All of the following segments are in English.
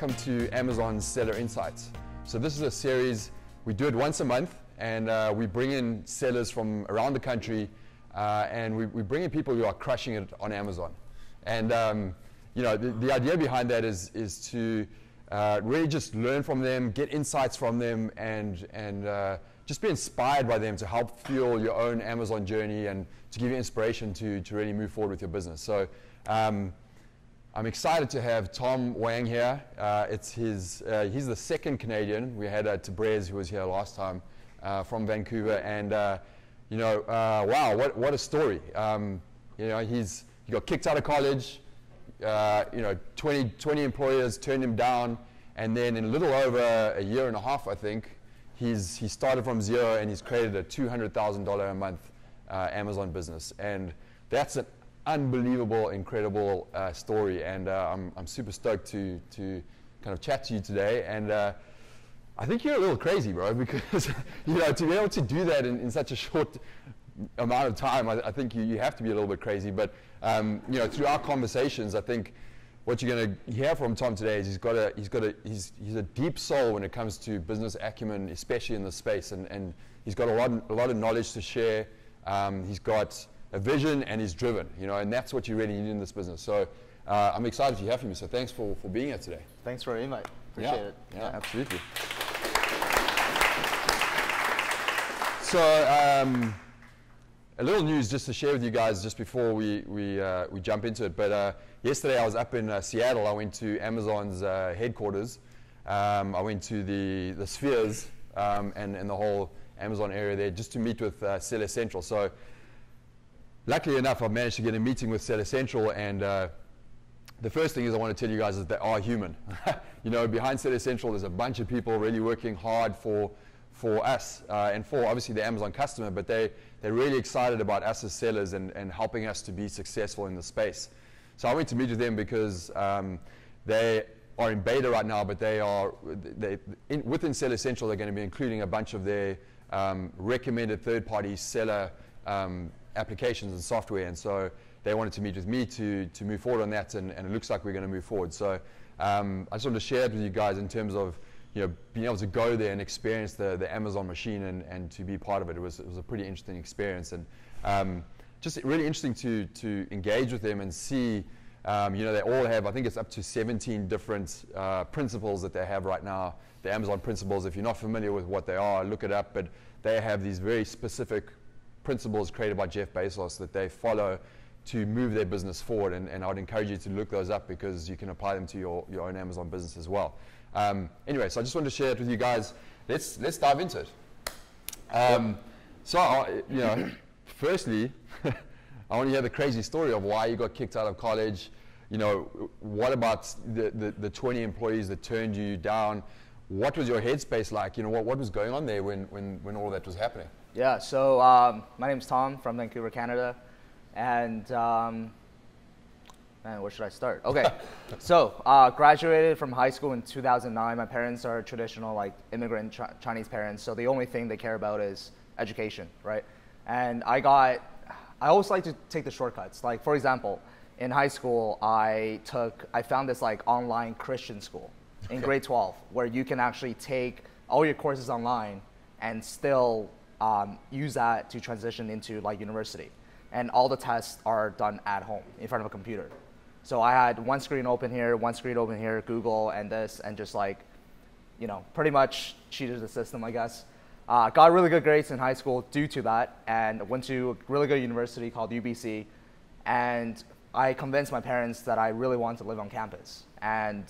welcome to Amazon's Seller Insights. So this is a series, we do it once a month, and we bring in sellers from around the country, and we bring in people who are crushing it on Amazon. And the idea behind that is to really just learn from them, get insights from them, and just be inspired by them to help fuel your own Amazon journey and to give you inspiration to really move forward with your business. So I'm excited to have Tom Wang here. He's the second Canadian. We had Tabrez, who was here last time, from Vancouver, and wow, what a story. He got kicked out of college. 20 employers turned him down, and then in a little over a year and a half, I think, he started from zero, and he's created a $200,000 a month Amazon business, and that's an unbelievable, incredible story, and I'm super stoked to kind of chat to you today. And I think you're a little crazy, bro, because to be able to do that in such a short amount of time, I think you have to be a little bit crazy. But through our conversations, I think what you're going to hear from Tom today is he's a deep soul when it comes to business acumen, especially in this space, and he's got a lot of knowledge to share. He's got a vision, and he's driven, and that's what you really need in this business. So I'm excited to hear from you. So thanks for being here today. Thanks for the invite. Appreciate it. Yeah, absolutely. So a little news just to share with you guys just before we jump into it. But yesterday I was up in Seattle. I went to Amazon's headquarters. I went to the Spheres and the whole Amazon area there just to meet with Seller Central. So luckily enough, I've managed to get a meeting with Seller Central, and the first thing is I want to tell you guys is they are human. Behind Seller Central, there's a bunch of people really working hard for us and for obviously the Amazon customer, but they're really excited about us as sellers and helping us to be successful in the space. So I went to meet with them because they are in beta right now, but within Seller Central, they're going to be including a bunch of their recommended third-party seller applications and software, and so they wanted to meet with me to move forward on that, and it looks like we're going to move forward. So I just wanted to share it with you guys in terms of being able to go there and experience the Amazon machine and to be part of it. It was a pretty interesting experience, and just really interesting to engage with them and see. They all have, I think it's up to 17 different principles that they have right now. The Amazon principles, if you're not familiar with what they are, look it up, but they have these very specific principles created by Jeff Bezos that they follow to move their business forward, and I would encourage you to look those up because you can apply them to your own Amazon business as well. Anyway, so I just wanted to share it with you guys. Let's dive into it. Firstly, I want to hear the crazy story of why you got kicked out of college. What about the 20 employees that turned you down? What was your headspace like? What was going on there when all that was happening? Yeah, so my name's Tom from Vancouver, Canada, and man, where should I start? Okay, so graduated from high school in 2009. My parents are traditional, immigrant Chinese parents, so the only thing they care about is education, right? And I always like to take the shortcuts. Like, for example, in high school, I found this online Christian school in grade 12 where you can actually take all your courses online and still use that to transition into university. And all the tests are done at home in front of a computer. So I had one screen open here, Google and this, and just pretty much cheated the system, I guess. Got really good grades in high school due to that, and went to a really good university called UBC. And I convinced my parents that I really wanted to live on campus. And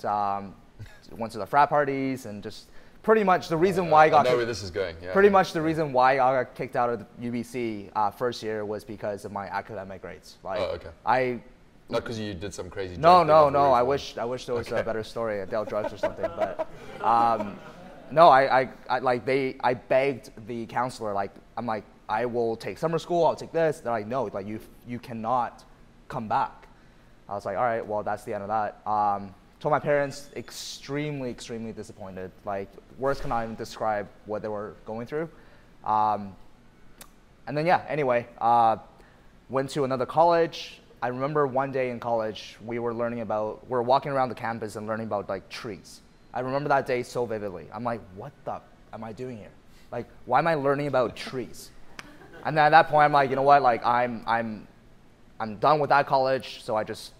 went to the frat parties and just pretty much the reason why I got know where this is going. Yeah, pretty much the reason why I got kicked out of the UBC first year was because of my academic grades. Okay. Not because you did some crazy. No. I wish there was a better story. I dealt drugs or something, but no. I begged the counselor. I'm like, I will take summer school. I'll take this. They're like, no. You cannot come back. I was like, all right. Well, that's the end of that. Told my parents, extremely disappointed. Words cannot even describe what they were going through. And then anyway, went to another college. I remember one day in college, we were walking around the campus and learning about like trees. I remember that day so vividly. I'm like, what the am I doing here? Like, why am I learning about trees? And then at that point, I'm like, you know what? Like, I'm done with that college. So I just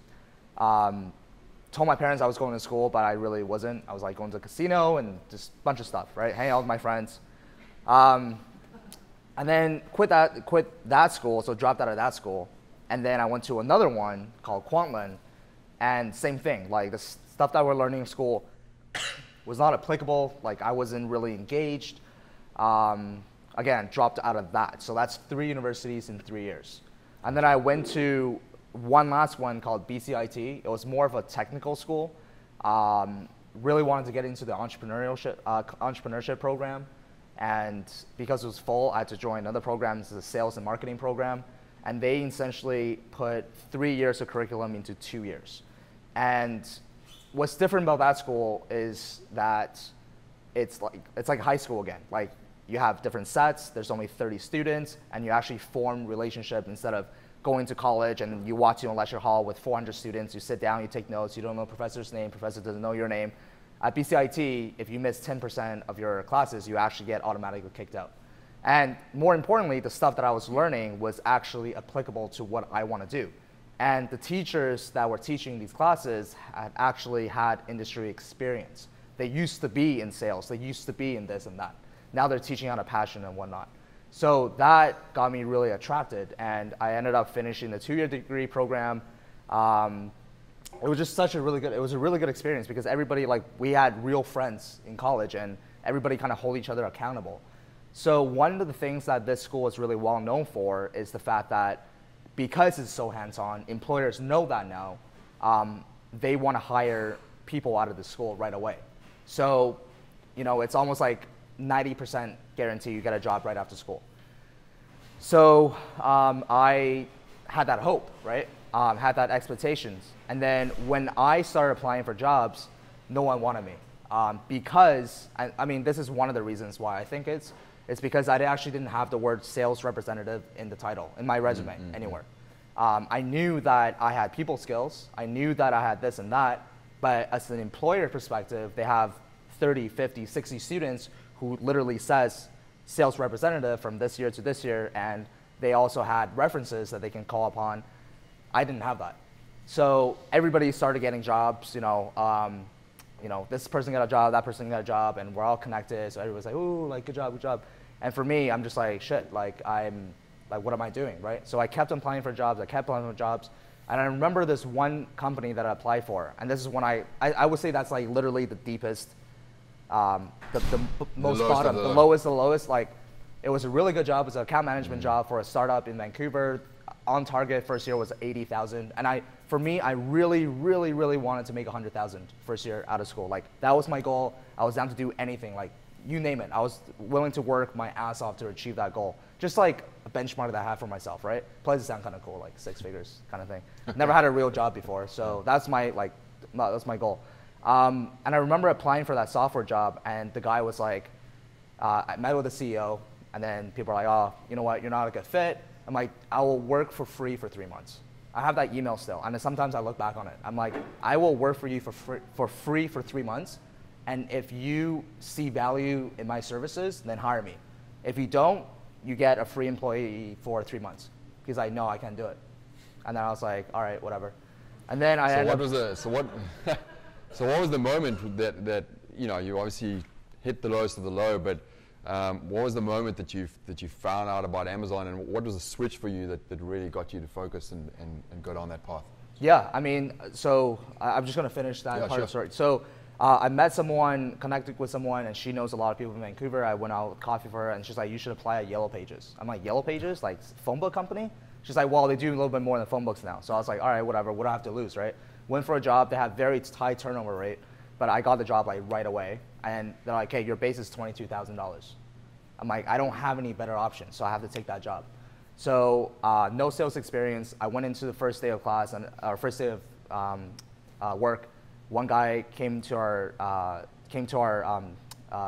told my parents I was going to school, but I really wasn't. I was like going to a casino and just a bunch of stuff, right? Hanging out with my friends. And then quit that school, so dropped out of that school. And then I went to another one called Kwantlen, and same thing. Like, the stuff that we're learning in school was not applicable. Like, I wasn't really engaged. Again, dropped out of that. So that's 3 universities in 3 years. And then I went to one last one called BCIT. It was more of a technical school. Really wanted to get into the entrepreneurship program. And because it was full, I had to join another program. This is a sales and marketing program. And they essentially put 3 years of curriculum into 2 years. And what's different about that school is that it's like high school again. Like, you have different sets, there's only 30 students, and you actually form relationships instead of going to college and you walk to a lecture hall with 400 students, you sit down, you take notes, you don't know the professor's name, professor doesn't know your name. At BCIT, if you miss 10% of your classes, you actually get automatically kicked out. And more importantly, the stuff that I was learning was actually applicable to what I want to do. And the teachers that were teaching these classes had actually had industry experience. They used to be in sales, they used to be in this and that. Now they're teaching out of passion and whatnot. So that got me really attracted, and I ended up finishing the 2-year degree program. It was just it was a really good experience because everybody, like, we had real friends in college and everybody kind of hold each other accountable. So one of the things that this school is really well known for is the fact that because it's so hands-on, employers know that now, they want to hire people out of the school right away. So, you know, it's almost like 90% guarantee you get a job right after school. So I had that hope, right? Had that expectations. And then when I started applying for jobs, no one wanted me. Because, I mean, this is one of the reasons why I think it's because I actually didn't have the word sales representative in the title, in my resume, anywhere. I knew that I had people skills. I knew that I had this and that. But as an employer perspective, they have 30, 50, 60 students who literally says sales representative from this year to this year, and they also had references that they can call upon. I didn't have that. So everybody started getting jobs, you know, this person got a job, that person got a job, and we're all connected. So everybody's like, ooh, like, good job, good job. And for me, I'm just like, shit, like, what am I doing, right? So I kept applying for jobs, and I remember this one company that I applied for, and this is when I would say that's like literally the deepest, the most bottom, the lowest, like, it was a really good job. It was an account management job for a startup in Vancouver. On target, first year was 80,000. And for me, I really, really, really wanted to make 100,000 first year out of school. Like, that was my goal. I was down to do anything, like, you name it. I was willing to work my ass off to achieve that goal. Just like a benchmark that I have for myself, right? Plus it sounds kind of cool, like 6 figures kind of thing. Never had a real job before, so that's my goal. And I remember applying for that software job, and the guy was like, I met with the CEO, and then people are like, oh, you know what, you're not a good fit. I'm like, I will work for free for 3 months. I have that email still, and sometimes I look back on it. I'm like, I will work for you for free for 3 months, and if you see value in my services, then hire me. If you don't, you get a free employee for 3 months, because I know I can do it. And then I was like, all right, whatever. And then so what was the moment that you know, you obviously hit the lowest of the low, but what was the moment that you found out about Amazon, and what was the switch for you that really got you to focus and go down that path? Yeah, I mean, so I'm just going to finish that part of the story. So I met someone, connected with someone, and she knows a lot of people in Vancouver. I went out with coffee for her, and she's like, you should apply at Yellow Pages. I'm like, Yellow Pages? Like, phone book company? She's like, well, they do a little bit more than phone books now. So I was like, all right, whatever, what do I have to lose, right? Went for a job. They had very high turnover rate, but I got the job like right away. And they're like, hey, your base is $22,000. I'm like, I don't have any better options, so I have to take that job. So no sales experience. I went into the first day of class, and our first day of work. One guy came to our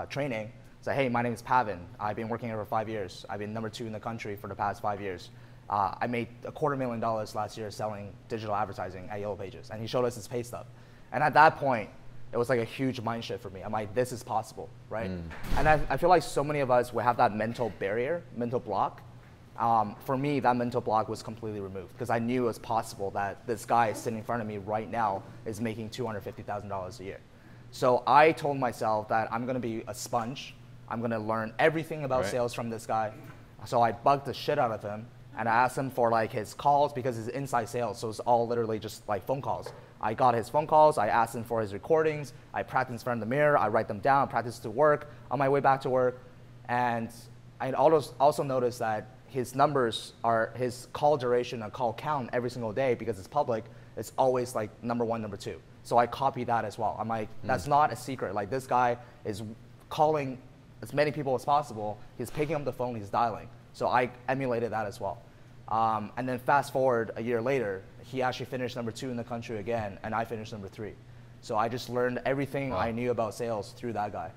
training. Said, hey, my name is Pavan. I've been working here for 5 years. I've been number 2 in the country for the past 5 years. I made $250,000 last year selling digital advertising at Yellow Pages. And he showed us his pay stub. And at that point, it was like a huge mind shift for me. I'm like, this is possible, right? And I feel like so many of us will have that mental barrier, mental block. For me, that mental block was completely removed because I knew it was possible that this guy sitting in front of me right now is making $250,000 a year. So I told myself that I'm gonna be a sponge. I'm gonna learn everything about sales from this guy. So I bugged the shit out of him and I asked him for like his calls because it's inside sales, so it's all literally just like phone calls. I got his phone calls, I asked him for his recordings, I practiced in front of the mirror, I write them down, practice to work, on my way back to work. And I also noticed that his numbers are, his call duration and call count every single day because it's public, it's always like number 1, number 2. So I copied that as well. I'm like, that's not a secret. Like this guy is calling as many people as possible, he's picking up the phone, he's dialing. So I emulated that as well. And then fast forward a year later, he actually finished number 2 in the country again, and I finished number 3. So I just learned everything I knew about sales through that guy.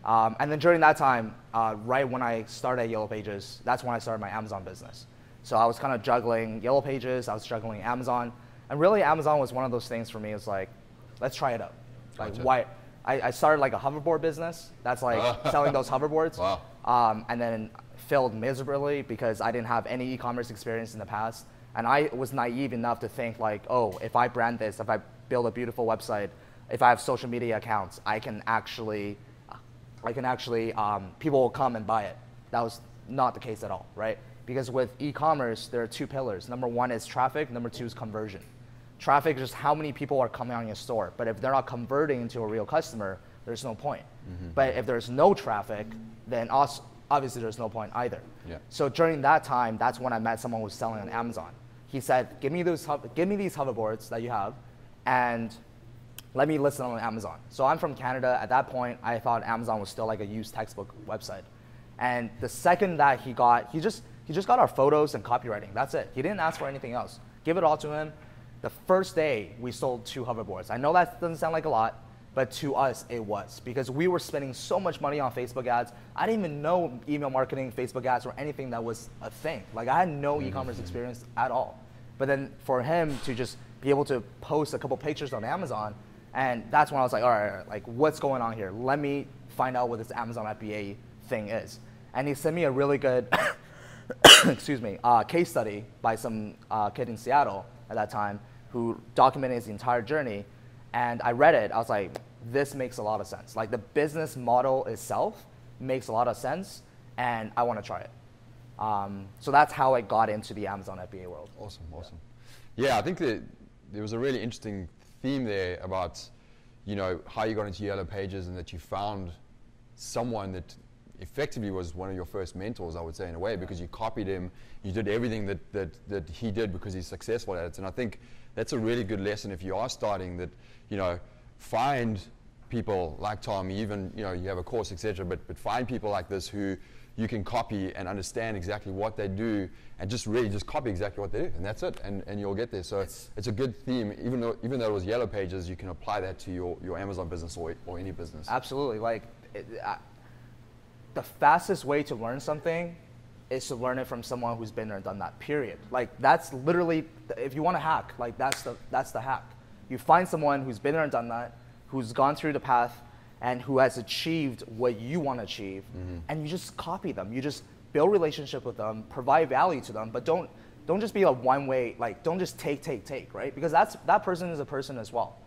And then during that time, right when I started at Yellow Pages, that's when I started my Amazon business. So I was kind of juggling Yellow Pages, I was juggling Amazon, and really Amazon was one of those things for me. It's like, let's try it out. Like why? I started like a hoverboard business. That's like selling those hoverboards. Wow. And then failed miserably because I didn't have any e-commerce experience in the past. And I was naive enough to think like, oh, if I brand this, if I build a beautiful website, if I have social media accounts, I can actually, people will come and buy it. That was not the case at all, right? Because with e-commerce, there are 2 pillars. Number 1 is traffic, number 2 is conversion. Traffic is just how many people are coming on your store. But if they're not converting into a real customer, there's no point. But if there's no traffic, then obviously there's no point either. So during that time, that's when I met someone who was selling on Amazon. He said, give me these hoverboards that you have, and let me list them on Amazon. So I'm from Canada. At that point, I thought Amazon was still like a used textbook website. And the second that he just got our photos and copywriting. That's it. He didn't ask for anything else. Give it all to him. The first day, we sold 2 hoverboards. I know that doesn't sound like a lot, but to us, it was. Because we were spending so much money on Facebook ads. I didn't even know email marketing, Facebook ads, or anything that was a thing. Like, I had no e-commerce experience at all. But then for him to just be able to post a couple pictures on Amazon, and that's when I was like, all right, like, what's going on here? Let me find out what this Amazon FBA thing is. And he sent me a really good excuse me, case study by some kid in Seattle at that time who documented his entire journey. And I read it, I was like, this makes a lot of sense. Like the business model itself makes a lot of sense, and I want to try it. So that's how I got into the Amazon FBA world. Awesome, awesome. Yeah, I think that there was a really interesting theme there about, you know, how you got into Yellow Pages and that you found someone that effectively was one of your first mentors, I would say, in a way, because you copied him, you did everything that he did because he's successful at it. And I think that's a really good lesson if you are starting, that, you know, find people like Tom, even, you know, you have a course, etc., but find people like this who you can copy and understand exactly what they do, and just really just copy exactly what they do, and that's it, and you'll get there. So it's a good theme. Even though it was Yellow Pages, you can apply that to your Amazon business or any business. Absolutely. Like the fastest way to learn something is to learn it from someone who's been there and done that, period. Like that's literally, if you want to hack, like that's the hack. You find someone who's been there and done that, who's gone through the path, and who has achieved what you want to achieve, and you just copy them. You just build relationship with them, provide value to them, but don't just be a one-way, like don't just take, right? Because that person is a person as well.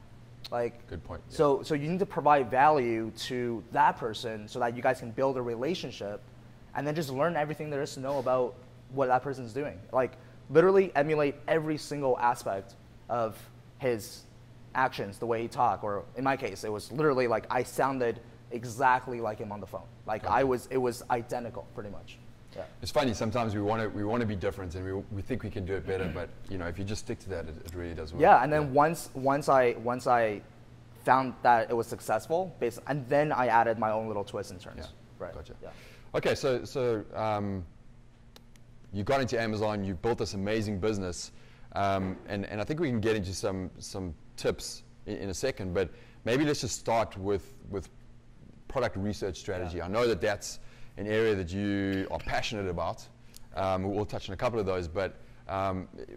Like, good point. Yeah. So you need to provide value to that person so that you guys can build a relationship, and then just learn everything there is to know about what that person's doing. Like literally emulate every single aspect of his actions, the way he talked, or in my case, it was literally like I sounded exactly like him on the phone. Like it was identical, pretty much. Yeah. It's funny, sometimes we want to be different, and we think we can do it better, but you know, if you just stick to that, it really does work. Yeah, and then once I found that it was successful, and then I added my own little twists and turns. Yeah. Right. Gotcha. Yeah. Okay, so you got into Amazon, you built this amazing business, and I think we can get into some tips in a second, but maybe let's just start with product research strategy. Yeah. I know that's an area that you are passionate about, We'll touch on a couple of those, but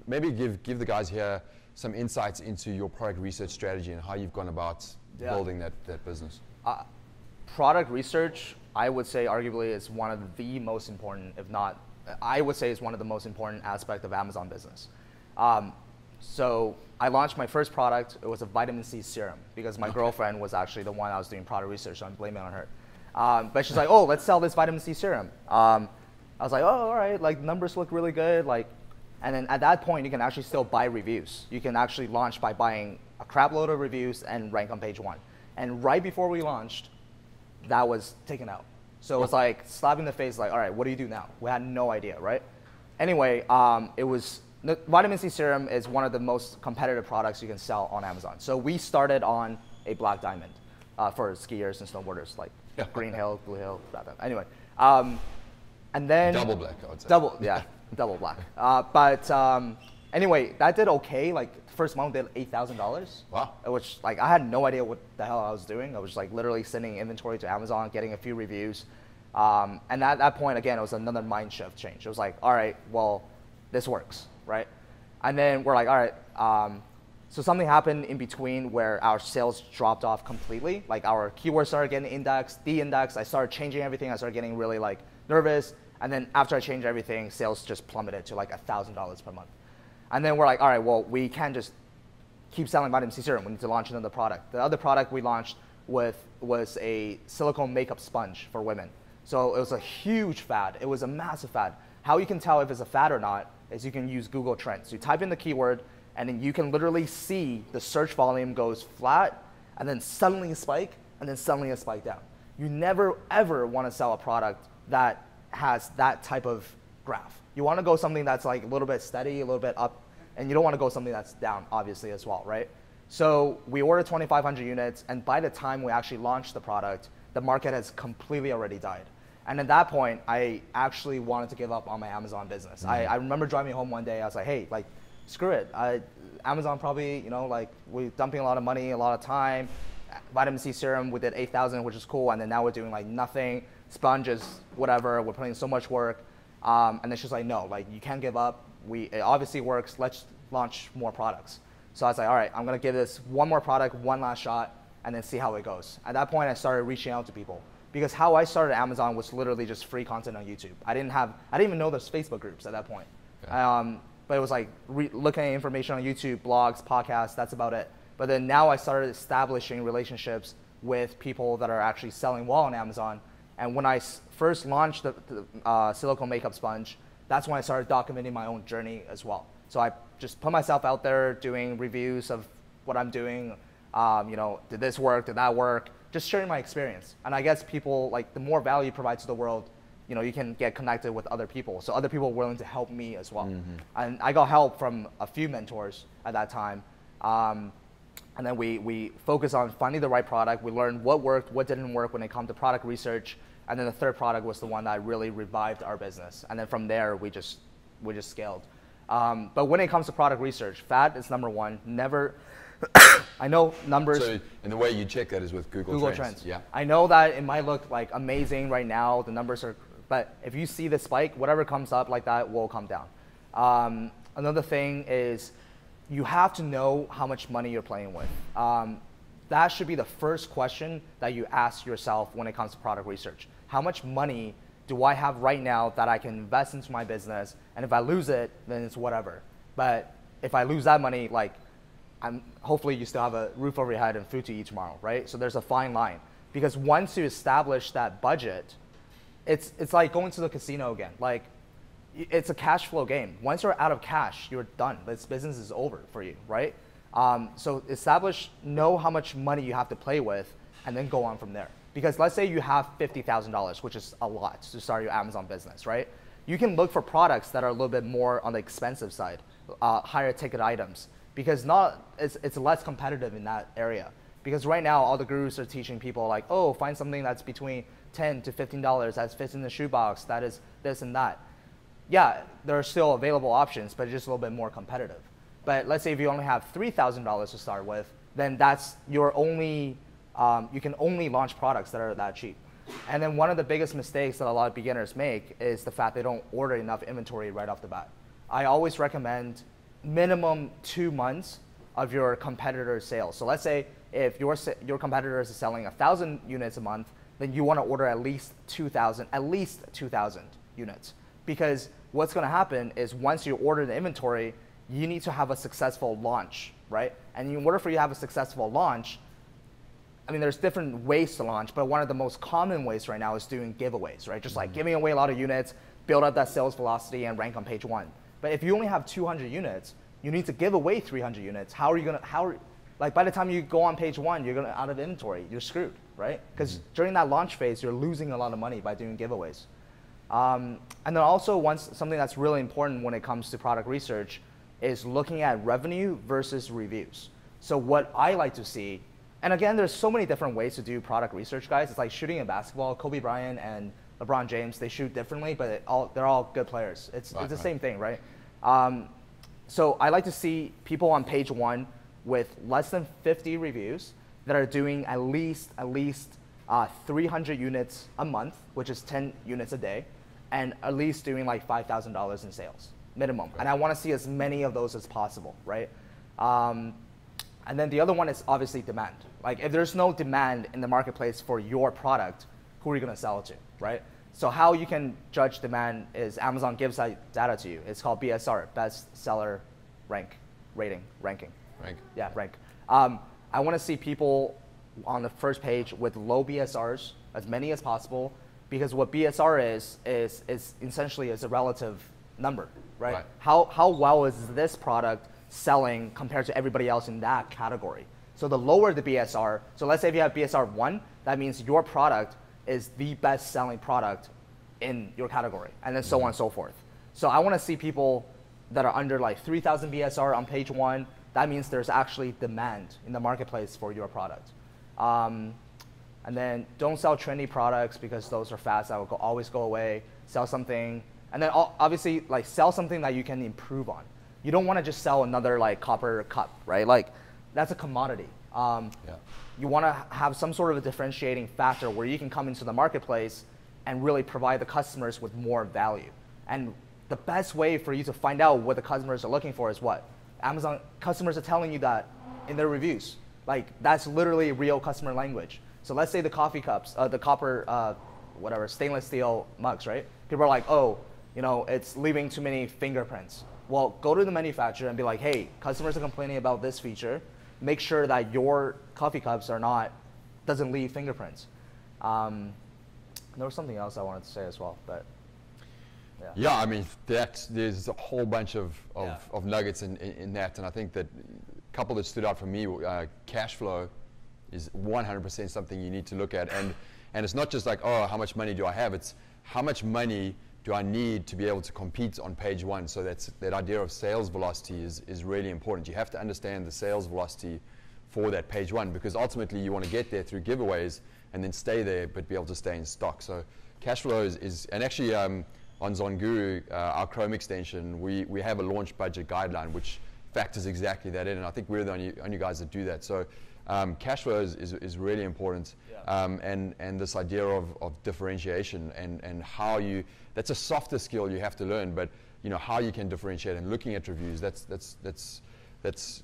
maybe give the guys here some insights into your product research strategy and how you've gone about building that business. Product research, I would say arguably is one of the most important, if not, I would say is one of the most important aspect of Amazon business. So I launched my first product. It was a vitamin C serum because my girlfriend was actually the one I was doing product research, so I'm blaming it on her. But she's like, oh, let's sell this vitamin C serum. I was like, oh, all right, like numbers look really good. And then at that point, you can actually still buy reviews. You can actually launch by buying a crap load of reviews and rank on page 1. And right before we launched, that was taken out. So it was like slapping the face, like, all right, what do you do now? We had no idea, right? Anyway, the vitamin C serum is one of the most competitive products you can sell on Amazon. So we started on a black diamond for skiers and snowboarders, like green hill, blue hill, black diamond. Anyway, and then double black, I would say. Double black. But anyway, that did okay. Like first month did $8,000. Wow. Which like I had no idea what the hell I was doing. I was like literally sending inventory to Amazon, getting a few reviews. And at that point, again, it was another mind shift change. It was like, all right, well, this works, right? And then we're like, all right, so something happened in between where our sales dropped off completely. Like our keywords started getting indexed, de-indexed. I started changing everything. I started getting really like nervous. And then after I changed everything, sales just plummeted to like $1,000 per month. And then we're like, all right, well, we can't just keep selling vitamin C serum. We need to launch another product. The other product we launched was a silicone makeup sponge for women. So it was a huge fad. It was a massive fad. How you can tell if it's a fad or not is you can use Google Trends. You type in the keyword, and then you can literally see the search volume goes flat, and then suddenly a spike, and then suddenly a spike down. You never, ever want to sell a product that has that type of graph. You want to go something that's like a little bit steady, a little bit up, and you don't want to go something that's down, obviously, as well, right? So we ordered 2,500 units, and by the time we actually launched the product, the market has completely already died. And at that point, I actually wanted to give up on my Amazon business. I remember driving home one day, I was like, hey, like, screw it. Amazon probably, you know, like, we're dumping a lot of money, a lot of time. Vitamin C serum, we did 8,000, which is cool, and then now we're doing like nothing. Sponges, whatever, we're putting so much work. And then she's like, no, like, you can't give up. It obviously works, let's launch more products. So I was like, all right, I'm gonna give this one more product, one last shot, and then see how it goes. At that point, I started reaching out to people. Because how I started Amazon was literally just free content on YouTube. I didn't even know there's Facebook groups at that point. Okay. But it was like looking at information on YouTube, blogs, podcasts, that's about it. But then now I started establishing relationships with people that are actually selling well on Amazon. And when I first launched the silicone makeup sponge, that's when I started documenting my own journey as well. So I just put myself out there doing reviews of what I'm doing. You know, did this work, did that work? Just sharing my experience. And I guess people, like, the more value you provide to the world, you know, you can get connected with other people. So other people are willing to help me as well. Mm-hmm. And I got help from a few mentors at that time. And then we focus on finding the right product. We learned what worked, what didn't work when it comes to product research. And then the third product was the one that really revived our business. And then from there, we just scaled. But when it comes to product research, fat is number one. Never. I know numbers. So, and the way you check that is with Google Trends. Yeah. I know that it might look like amazing right now. The numbers are, but if you see the spike, whatever comes up like that will come down. Another thing is you have to know how much money you're playing with. That should be the first question that you ask yourself when it comes to product research. How much money do I have right now that I can invest into my business? And if I lose it, then it's whatever. But if I lose that money, like, hopefully you still have a roof over your head and food to eat tomorrow, right? So there's a fine line. Because once you establish that budget, it's like going to the casino again. Like, it's a cash flow game. Once you're out of cash, you're done. This business is over for you, right? So know how much money you have to play with, and then go on from there. Because let's say you have $50,000, which is a lot to start your Amazon business, right? You can look for products that are a little bit more on the expensive side, higher ticket items. Because it's less competitive in that area. Because right now, all the gurus are teaching people like, oh, find something that's between $10 to $15 that fits in the shoebox, that is this and that. Yeah, there are still available options, but it's just a little bit more competitive. But let's say if you only have $3,000 to start with, then that's your only, you can only launch products that are that cheap. And then one of the biggest mistakes that a lot of beginners make is the fact they don't order enough inventory right off the bat. I always recommend minimum 2 months of your competitor's sales. So let's say if your competitor is selling 1,000 units a month, then you want to order at least 2,000 units. Because what's going to happen is once you order the inventory, you need to have a successful launch, right? And in order for you to have a successful launch, I mean, there's different ways to launch, but one of the most common ways right now is doing giveaways, right? Just like giving away a lot of units, build up that sales velocity, and rank on page 1. But if you only have 200 units, you need to give away 300 units. How are you gonna, like by the time you go on page 1, you're gonna out of inventory, you're screwed, right? Because during that launch phase, you're losing a lot of money by doing giveaways. And then also something that's really important when it comes to product research is looking at revenue versus reviews. So what I like to see, and again, there's so many different ways to do product research, guys. It's like shooting a basketball. Kobe Bryant and LeBron James, they shoot differently, but they're all good players. It's the same thing, right? So I like to see people on page 1 with less than 50 reviews that are doing at least 300 units a month, which is 10 units a day, and at least doing like $5,000 in sales, minimum. Right. And I want to see as many of those as possible, right? And then the other one is obviously demand. Like if there's no demand in the marketplace for your product, who are you going to sell it to, right? So how you can judge demand is Amazon gives that data to you. It's called BSR, Best Seller Ranking. Rank. Yeah, rank. I want to see people on the first page with low BSRs, as many as possible, because what BSR is essentially is a relative number, right? How well is this product selling compared to everybody else in that category? So the lower the BSR, so let's say if you have BSR 1, that means your product is the best selling product in your category, and then so on and so forth. So I want to see people that are under like 3,000 BSR on page 1. That means there's actually demand in the marketplace for your product. And then don't sell trendy products because those are fast, that will always go away. Sell something, and then obviously like sell something that you can improve on. You don't want to just sell another like copper cup, right? Like that's a commodity. You want to have some sort of a differentiating factor where you can come into the marketplace and really provide the customers with more value. And the best way for you to find out what the customers are looking for is what? Amazon customers are telling you that in their reviews. Like that's literally real customer language. So let's say the coffee cups, the copper, stainless steel mugs, right? People are like, oh, you know, it's leaving too many fingerprints. Well, go to the manufacturer and be like, hey, customers are complaining about this feature. Make sure that your coffee cups doesn't leave fingerprints. There was something else I wanted to say as well, but yeah. Yeah, I mean, there's a whole bunch of nuggets in that, and I think that a couple that stood out for me, cash flow is 100% something you need to look at, and it's not just like, oh, how much money do I have? It's how much money do I need to be able to compete on page 1? So that idea of sales velocity is really important. You have to understand the sales velocity for that page 1, because ultimately you want to get there through giveaways and then stay there, but be able to stay in stock. So cash flow is and actually on ZonGuru, our Chrome extension, we have a launch budget guideline which factors exactly that in, and I think we're the only guys that do that. So cash flow is really important, and this idea of differentiation and how that's a softer skill you have to learn, but you know how you can differentiate and looking at reviews, that's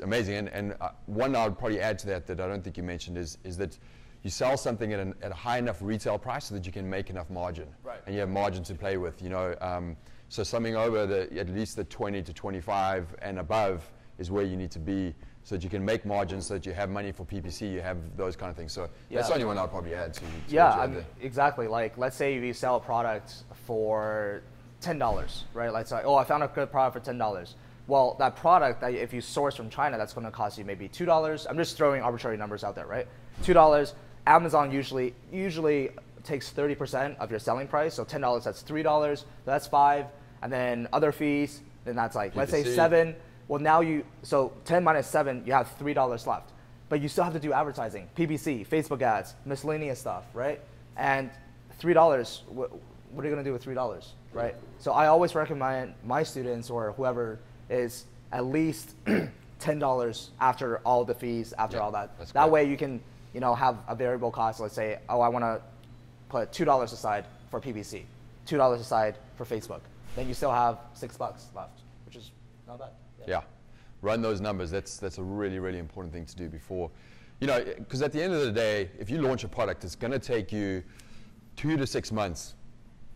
amazing. And one I would probably add to that I don't think you mentioned is that you sell something at a high enough retail price so that you can make enough margin, and you have margin to play with. You know, so something over at least the 20 to 25 and above is where you need to be, so that you can make margins, so that you have money for PPC, you have those kind of things. So that's the only one I'll probably add to yeah, exactly. Like, let's say you sell a product for $10, right? Let's say, oh, I found a good product for $10. Well, that product, that if you source from China, that's going to cost you maybe $2. I'm just throwing arbitrary numbers out there, right? $2. Amazon usually takes 30% of your selling price. So $10, that's $3. So that's $5. And then other fees, then that's like, let's say $7. Well, now so 10 minus 7, you have $3 left. But you still have to do advertising, PPC, Facebook ads, miscellaneous stuff, right? And $3, what are you going to do with $3, right? So I always recommend my students or whoever is at least $10 after all the fees, after all that. That way you can, you know, have a variable cost. Let's say, oh, I want to put $2 aside for PPC, $2 aside for Facebook. Then you still have $6 left, which is not bad. Yeah. Run those numbers. That's a really, really important thing to do before, you know, because at the end of the day, if you launch a product, it's going to take you 2 to 6 months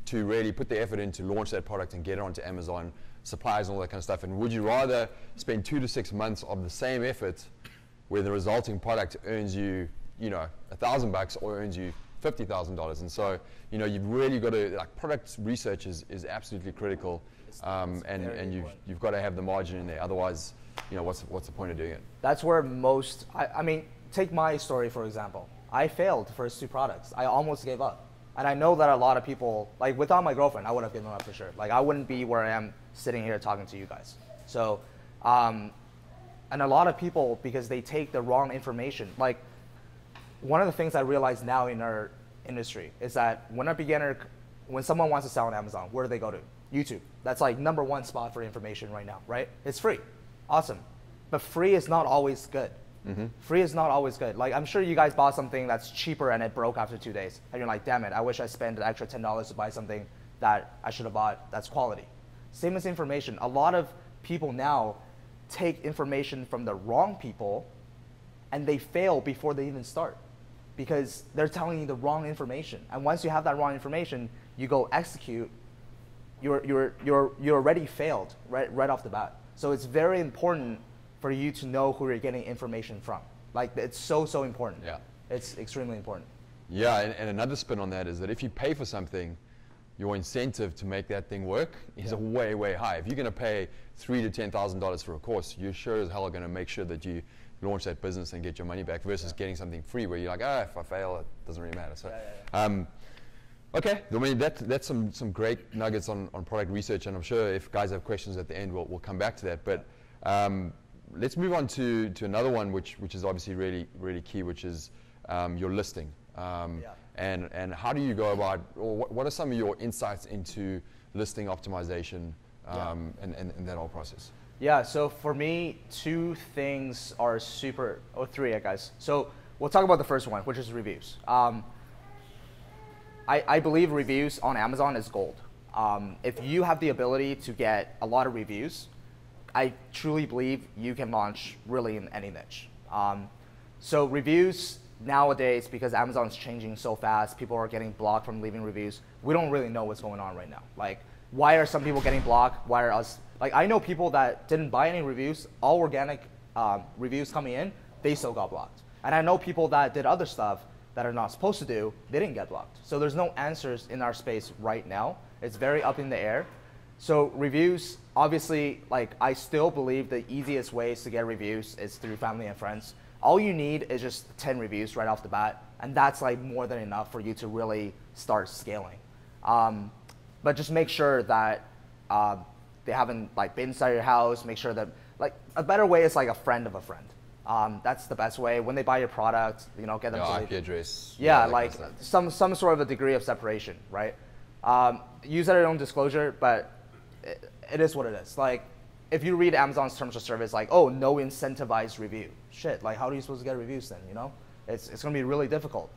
to really put the effort in to launch that product and get it onto Amazon, suppliers and all that kind of stuff. And would you rather spend 2 to 6 months of the same effort where the resulting product earns you, you know, $1,000 or earns you $50,000? And so, you know, you've really got to, like, product research is absolutely critical, and you've got to have the margin in there. Otherwise, you know, what's the point of doing it? That's where most, I mean, take my story for example. I failed the first 2 products. I almost gave up. And I know that a lot of people, like without my girlfriend, I would have given up for sure. Like I wouldn't be where I am sitting here talking to you guys. So, and a lot of people, because they take the wrong information, like one of the things I realize now in our industry is that when someone wants to sell on Amazon, where do they go to? YouTube. That's like #1 spot for information right now, right? It's free. Awesome. But free is not always good. Free is not always good. Like I'm sure you guys bought something that's cheaper and it broke after 2 days. And you're like, damn it, I wish I spent the extra $10 to buy something that I should have bought that's quality. Same as information. A lot of people now take information from the wrong people and they fail before they even start because they're telling you the wrong information. And once you have that wrong information, you go execute, you're already failed right off the bat. So it's very important for you to know who you're getting information from. Like it's so important. Yeah. It's extremely important. Yeah, and another spin on that is that if you pay for something, your incentive to make that thing work is way high. If you're going to pay $3,000 to $10,000 for a course, you sure as hell are going to make sure that you launch that business and get your money back versus getting something free where you're like, if I fail, it doesn't really matter. So, okay, I mean that's some great nuggets on product research, and I'm sure if guys have questions at the end, we'll come back to that. But let's move on to another one, which is obviously really key, which is your listing. And how do you go about, or what are some of your insights into listing optimization and that whole process? Yeah, so for me, 2 things are or 3, guys. So we'll talk about the first one, which is reviews. I believe reviews on Amazon is gold. If you have the ability to get a lot of reviews, I truly believe you can launch really in any niche. So reviews nowadays, because Amazon's changing so fast, people are getting blocked from leaving reviews. We don't really know what's going on right now. Like, why are some people getting blocked? Why are us? Like, I know people that didn't buy any reviews, all organic reviews coming in, they still got blocked. And I know people that did other stuff that are not supposed to do, they didn't get blocked. So there's no answers in our space right now. It's very up in the air. So reviews, obviously, like I still believe the easiest ways to get reviews is through family and friends. All you need is just 10 reviews right off the bat, and that's like more than enough for you to really start scaling. But just make sure that they haven't like been inside your house. Make sure that, like, a better way is like a friend of a friend. That's the best way. When they buy your product, you know, get them to IP address. Yeah, like some sort of a degree of separation, right? Use at your own disclosure, but it is what it is. Like, if you read Amazon's terms of service, like, oh, no incentivized review. Shit, like, how are you supposed to get reviews then, you know? It's going to be really difficult.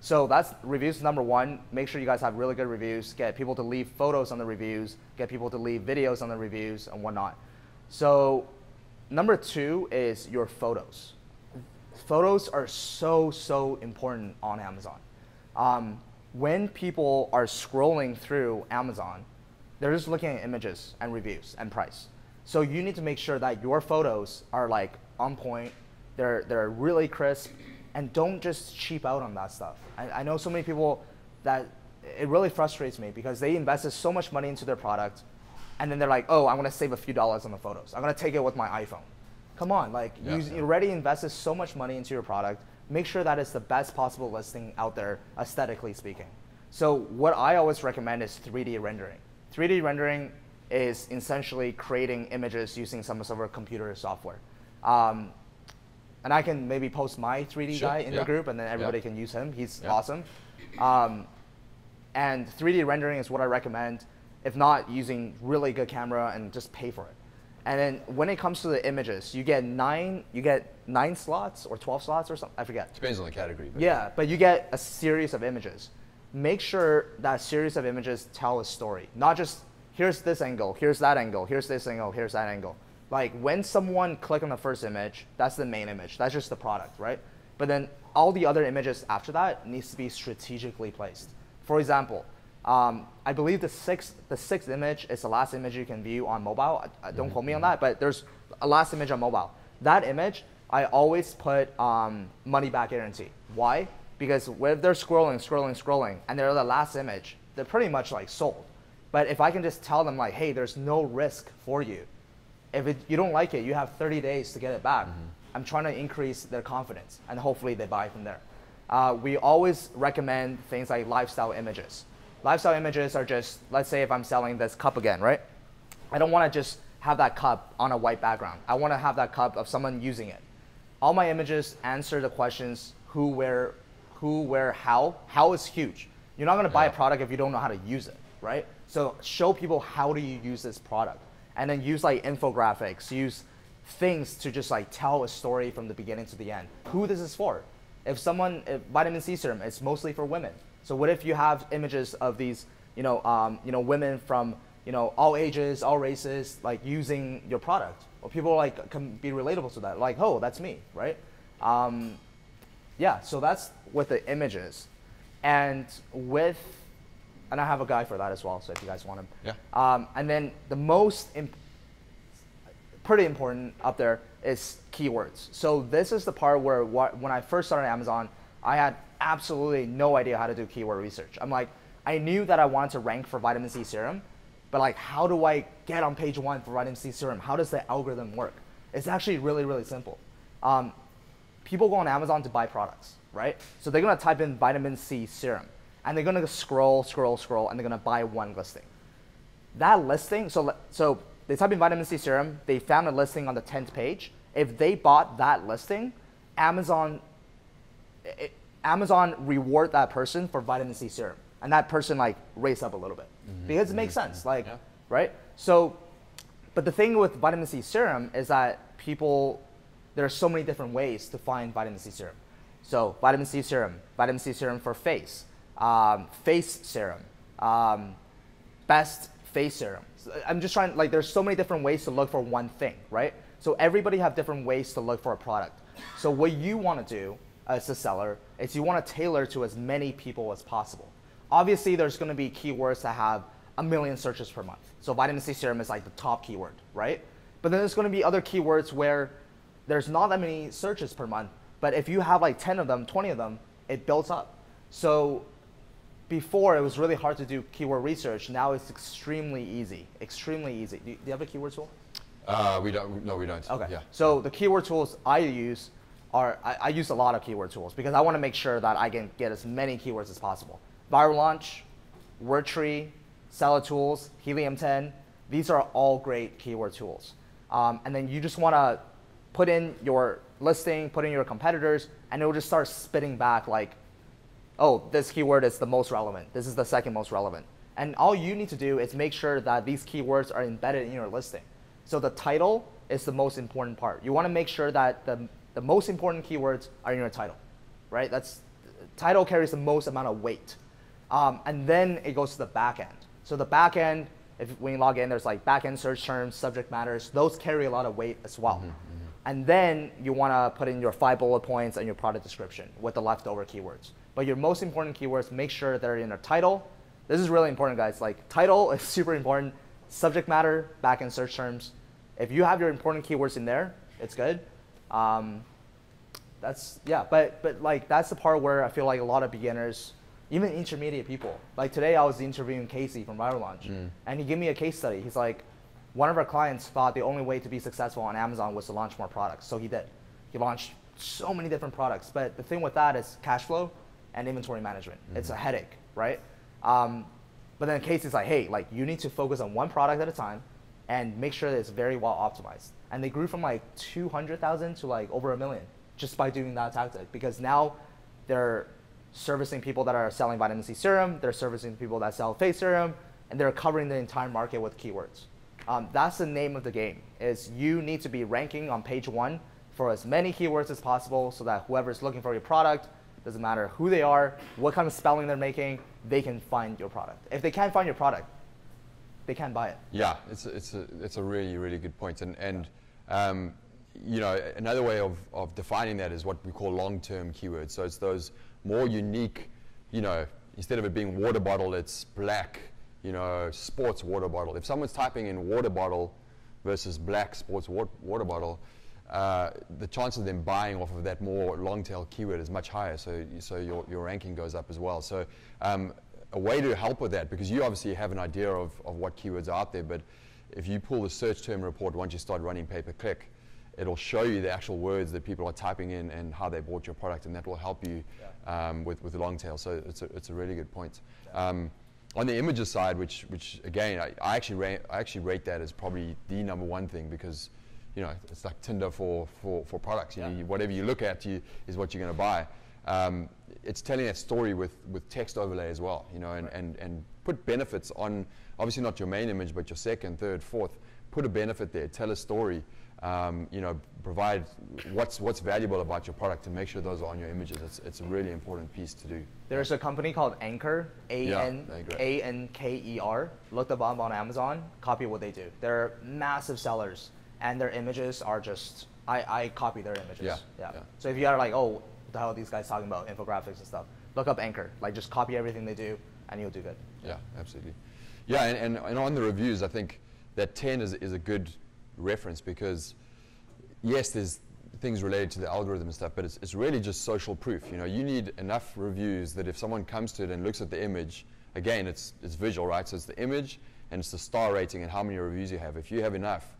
So that's reviews #1. Make sure you guys have really good reviews. Get people to leave photos on the reviews. Get people to leave videos on the reviews and whatnot. So #2 is your photos. Photos are so important on Amazon. When people are scrolling through Amazon, they're just looking at images and reviews and price. So you need to make sure that your photos are like on point, they're really crisp, and don't just cheap out on that stuff. I know so many people that it really frustrates me because they invested so much money into their product, and then they're like, oh, I'm gonna save a few dollars on the photos. I'm gonna take it with my iPhone. Come on, like you already invested so much money into your product. Make sure that it's the best possible listing out there, aesthetically speaking. So what I always recommend is 3D rendering. 3D rendering is essentially creating images using some sort of computer software. And I can maybe post my 3D guy in the group, and then everybody can use him. He's awesome. And 3D rendering is what I recommend. If not, using really good camera and just pay for it. And then when it comes to the images, you get 9 slots or 12 slots or something. I forget. Depends on the category. But yeah, but you get a series of images. make sure that series of images tell a story, not just here's this angle, here's that angle, here's this angle, here's that angle. Like when someone click on the first image, that's the main image. That's just the product, right? But then all the other images after that needs to be strategically placed. For example, I believe the sixth image is the last image you can view on mobile. Don't quote me on that, but there's a last image on mobile. That image, I always put money back guarantee. Why? Because if they're scrolling, and they're the last image, they're pretty much like sold. But if I can just tell them like, hey, there's no risk for you. If you don't like it, you have 30 days to get it back. I'm trying to increase their confidence, and hopefully they buy from there. We always recommend things like lifestyle images. Lifestyle images are just, let's say if I'm selling this cup again, right? I don't want to just have that cup on a white background. I want to have that cup of someone using it. All my images answer the questions who, where, how. How is huge. You're not going to buy a product if you don't know how to use it, right? So show people how do you use this product. And then use like infographics, use things to just like tell a story from the beginning to the end. Who this is for. If vitamin C serum, it's mostly for women. So what if you have images of these, women from, all ages, all races, like using your product? Well, people like can be relatable to that. Like, oh, that's me, right? Yeah, so that's with the images. And I have a guy for that as well, so if you guys want him. Yeah. And then the most pretty important up there is keywords. So this is the part where when I first started Amazon, I had absolutely no idea how to do keyword research. I'm like, I knew that I wanted to rank for vitamin C serum, but like, how do I get on page 1 for vitamin C serum? How does the algorithm work? It's actually really, really simple. People go on Amazon to buy products, right? So they're gonna type in vitamin C serum, and they're gonna scroll, and they're gonna buy one listing. That listing, so they type in vitamin C serum, they found a listing on the 10th page. If they bought that listing, Amazon reward that person for vitamin C serum, and that person like raise up a little bit because it makes sense, like, right? So, but the thing with vitamin C serum is that there are so many different ways to find vitamin C serum. So vitamin C serum for face, face serum, best face serum. So I'm just trying, like, there's so many different ways to look for one thing, right? So everybody have different ways to look for a product. So what you want to do as a seller is you want to tailor to as many people as possible. Obviously, there's going to be keywords that have 1 million searches per month. So vitamin C serum is like the top keyword, right? But then there's going to be other keywords where there's not that many searches per month, but if you have like 10 of them, 20 of them, it builds up. So before, it was really hard to do keyword research. Now it's extremely easy, extremely easy. Do you have a keyword tool? We don't. No, we don't. Okay. Yeah. So the keyword tools I use I use a lot of keyword tools because I want to make sure that I can get as many keywords as possible. Viral Launch, WordTree, Seller Tools, Helium 10. These are all great keyword tools. And then you just want to put in your listing, put in your competitors, and it will just start spitting back like, oh, this keyword is the most relevant. This is the second most relevant. And all you need to do is make sure that these keywords are embedded in your listing. So the title is the most important part. You want to make sure that the most important keywords are in your title, right? Title carries the most amount of weight. And then it goes to the back end. So the back end, when you log in, there's like back end search terms, subject matters. Those carry a lot of weight as well. And then you want to put in your 5 bullet points and your product description with the leftover keywords. But your most important keywords, make sure they're in a title. This is really important, guys. Like, title is super important. Subject matter, back-end search terms. If you have your important keywords in there, it's good. That's the part where I feel like a lot of beginners, even intermediate people. Like today, I was interviewing Casey from Viral Launch, and he gave me a case study. He's like, one of our clients thought the only way to be successful on Amazon was to launch more products. So he did. He launched so many different products. But the thing with that is cash flow and inventory management. It's a headache, right? But then Casey's like, hey, like you need to focus on one product at a time and make sure that it's very well optimized. And they grew from like 200,000 to like over 1 million just by doing that tactic, because now they're servicing people that are selling vitamin C serum, they're servicing people that sell face serum, and they're covering the entire market with keywords. That's the name of the game, is you need to be ranking on page 1 for as many keywords as possible so that whoever's looking for your product, doesn't matter who they are, what kind of spelling they're making, they can find your product. If they can't find your product, they can't buy it. Yeah, it's a really, really good point. And you know, another way of defining that is what we call long-term keywords. So it's those more unique, you know, instead of it being water bottle, it's black, you know, sports water bottle. If someone's typing in water bottle versus black sports water bottle, the chance of them buying off of that more long-tail keyword is much higher. So your ranking goes up as well. So a way to help with that, because you obviously have an idea of what keywords are out there, but if you pull the search term report once you start running pay-per-click, it'll show you the actual words that people are typing in and how they bought your product, and that will help you with the long tail. So it's a really good point. On the images side, which again, I actually rate that as probably the #1 thing, because you know it's like Tinder for products. You know, whatever you look at is what you're going to buy. It's telling that story with text overlay as well. You know, and put benefits on, obviously not your main image, but your second, third, fourth. Put a benefit there. Tell a story. You know, provide what's valuable about your product and make sure those are on your images. It's a really important piece to do. There's a company called Anchor, A-N-K-E-R. Look them up on Amazon, copy what they do. They're massive sellers, and their images are just, I copy their images. Yeah. So if you are like, oh, what the hell are these guys talking about, infographics and stuff, look up Anchor. Like, just copy everything they do, and you'll do good. Yeah, absolutely. Yeah, and on the reviews, I think that 10 is a good reference, because yes, there's things related to the algorithm and stuff, but it's really just social proof. You know, you need enough reviews that if someone comes to it and looks at the image, again, it's visual, right? So it's the image and it's the star rating and how many reviews you have. If you have enough,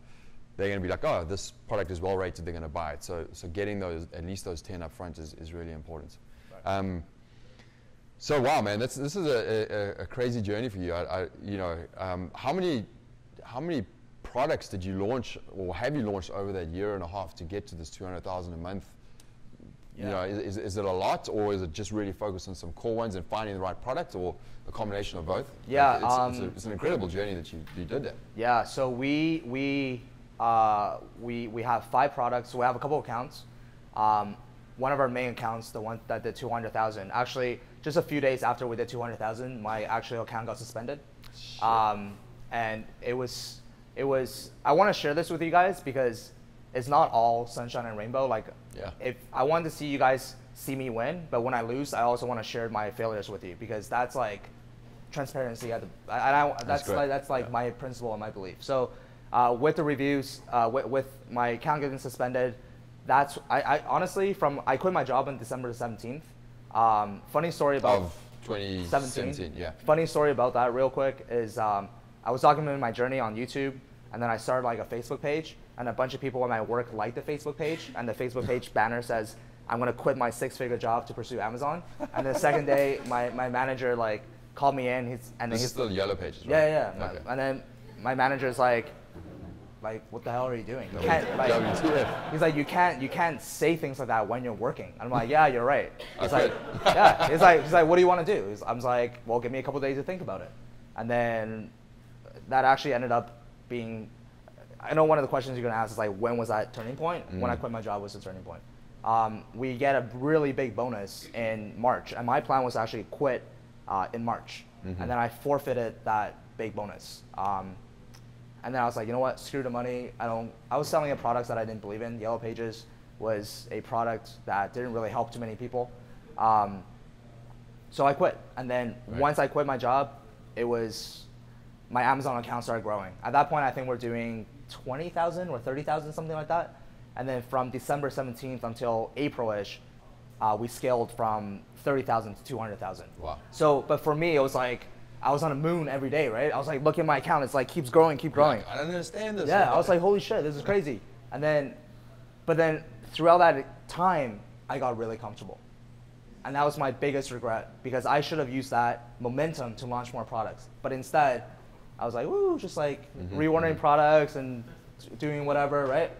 they're going to be like, oh, this product is well rated, they're going to buy it. So getting those, at least those 10 up front is really important. Right. So wow, man, this is a crazy journey for you. You know, how many products did you launch, or have you launched over that year and a half to get to this 200,000 a month? Yeah. You know, is it a lot, or is it just really focused on some core ones and finding the right product, or a combination of both? Yeah, like it's an incredible journey that you did that. Yeah, so we have 5 products. So we have a couple accounts. One of our main accounts, the one that did 200,000, actually just a few days after we did 200,000, my actual account got suspended, and it was. I want to share this with you guys because it's not all sunshine and rainbow. Like, if I want to see you guys see me win, but when I lose, I also want to share my failures with you, because that's like transparency. That's like my principle and my belief. So with the reviews, with my account getting suspended, I honestly, I quit my job on December 17th. Funny story about of 2017. Yeah. Funny story about that real quick is I was documenting my journey on YouTube, and then I started like a Facebook page, and a bunch of people at my work liked the Facebook page, and the Facebook page banner says, I'm gonna quit my 6-figure job to pursue Amazon. And the second day, my manager like called me in. This is still yellow pages, right? Yeah. Okay. And then my manager's like, what the hell are you doing? You can't, he's like, you can't say things like that when you're working. And I'm like, yeah, you're right. He's like, yeah. He's like, what do you want to do? I was like, well, give me a couple days to think about it. And then that actually ended up being, I know one of the questions you're going to ask is like, when was that turning point? When I quit my job was the turning point. We get a really big bonus in March, and my plan was to actually quit in March. And then I forfeited that big bonus. And then I was like, you know what, screw the money. I was selling a product that I didn't believe in. Yellow Pages was a product that didn't really help too many people. So I quit. And then once I quit my job, my Amazon account started growing. At that point, I think we're doing 20,000 or 30,000, something like that. And then from December 17th until April-ish, we scaled from 30,000 to 200,000. Wow. So, but for me, it was like, I was on the moon every day, right? I was like, looking at my account, it's like, keeps growing. Like, I don't understand this. Yeah, I was like, holy shit, this is crazy. But then throughout that time, I got really comfortable. And that was my biggest regret, because I should have used that momentum to launch more products. But instead, I was like, woo, just like reordering products and doing whatever, right?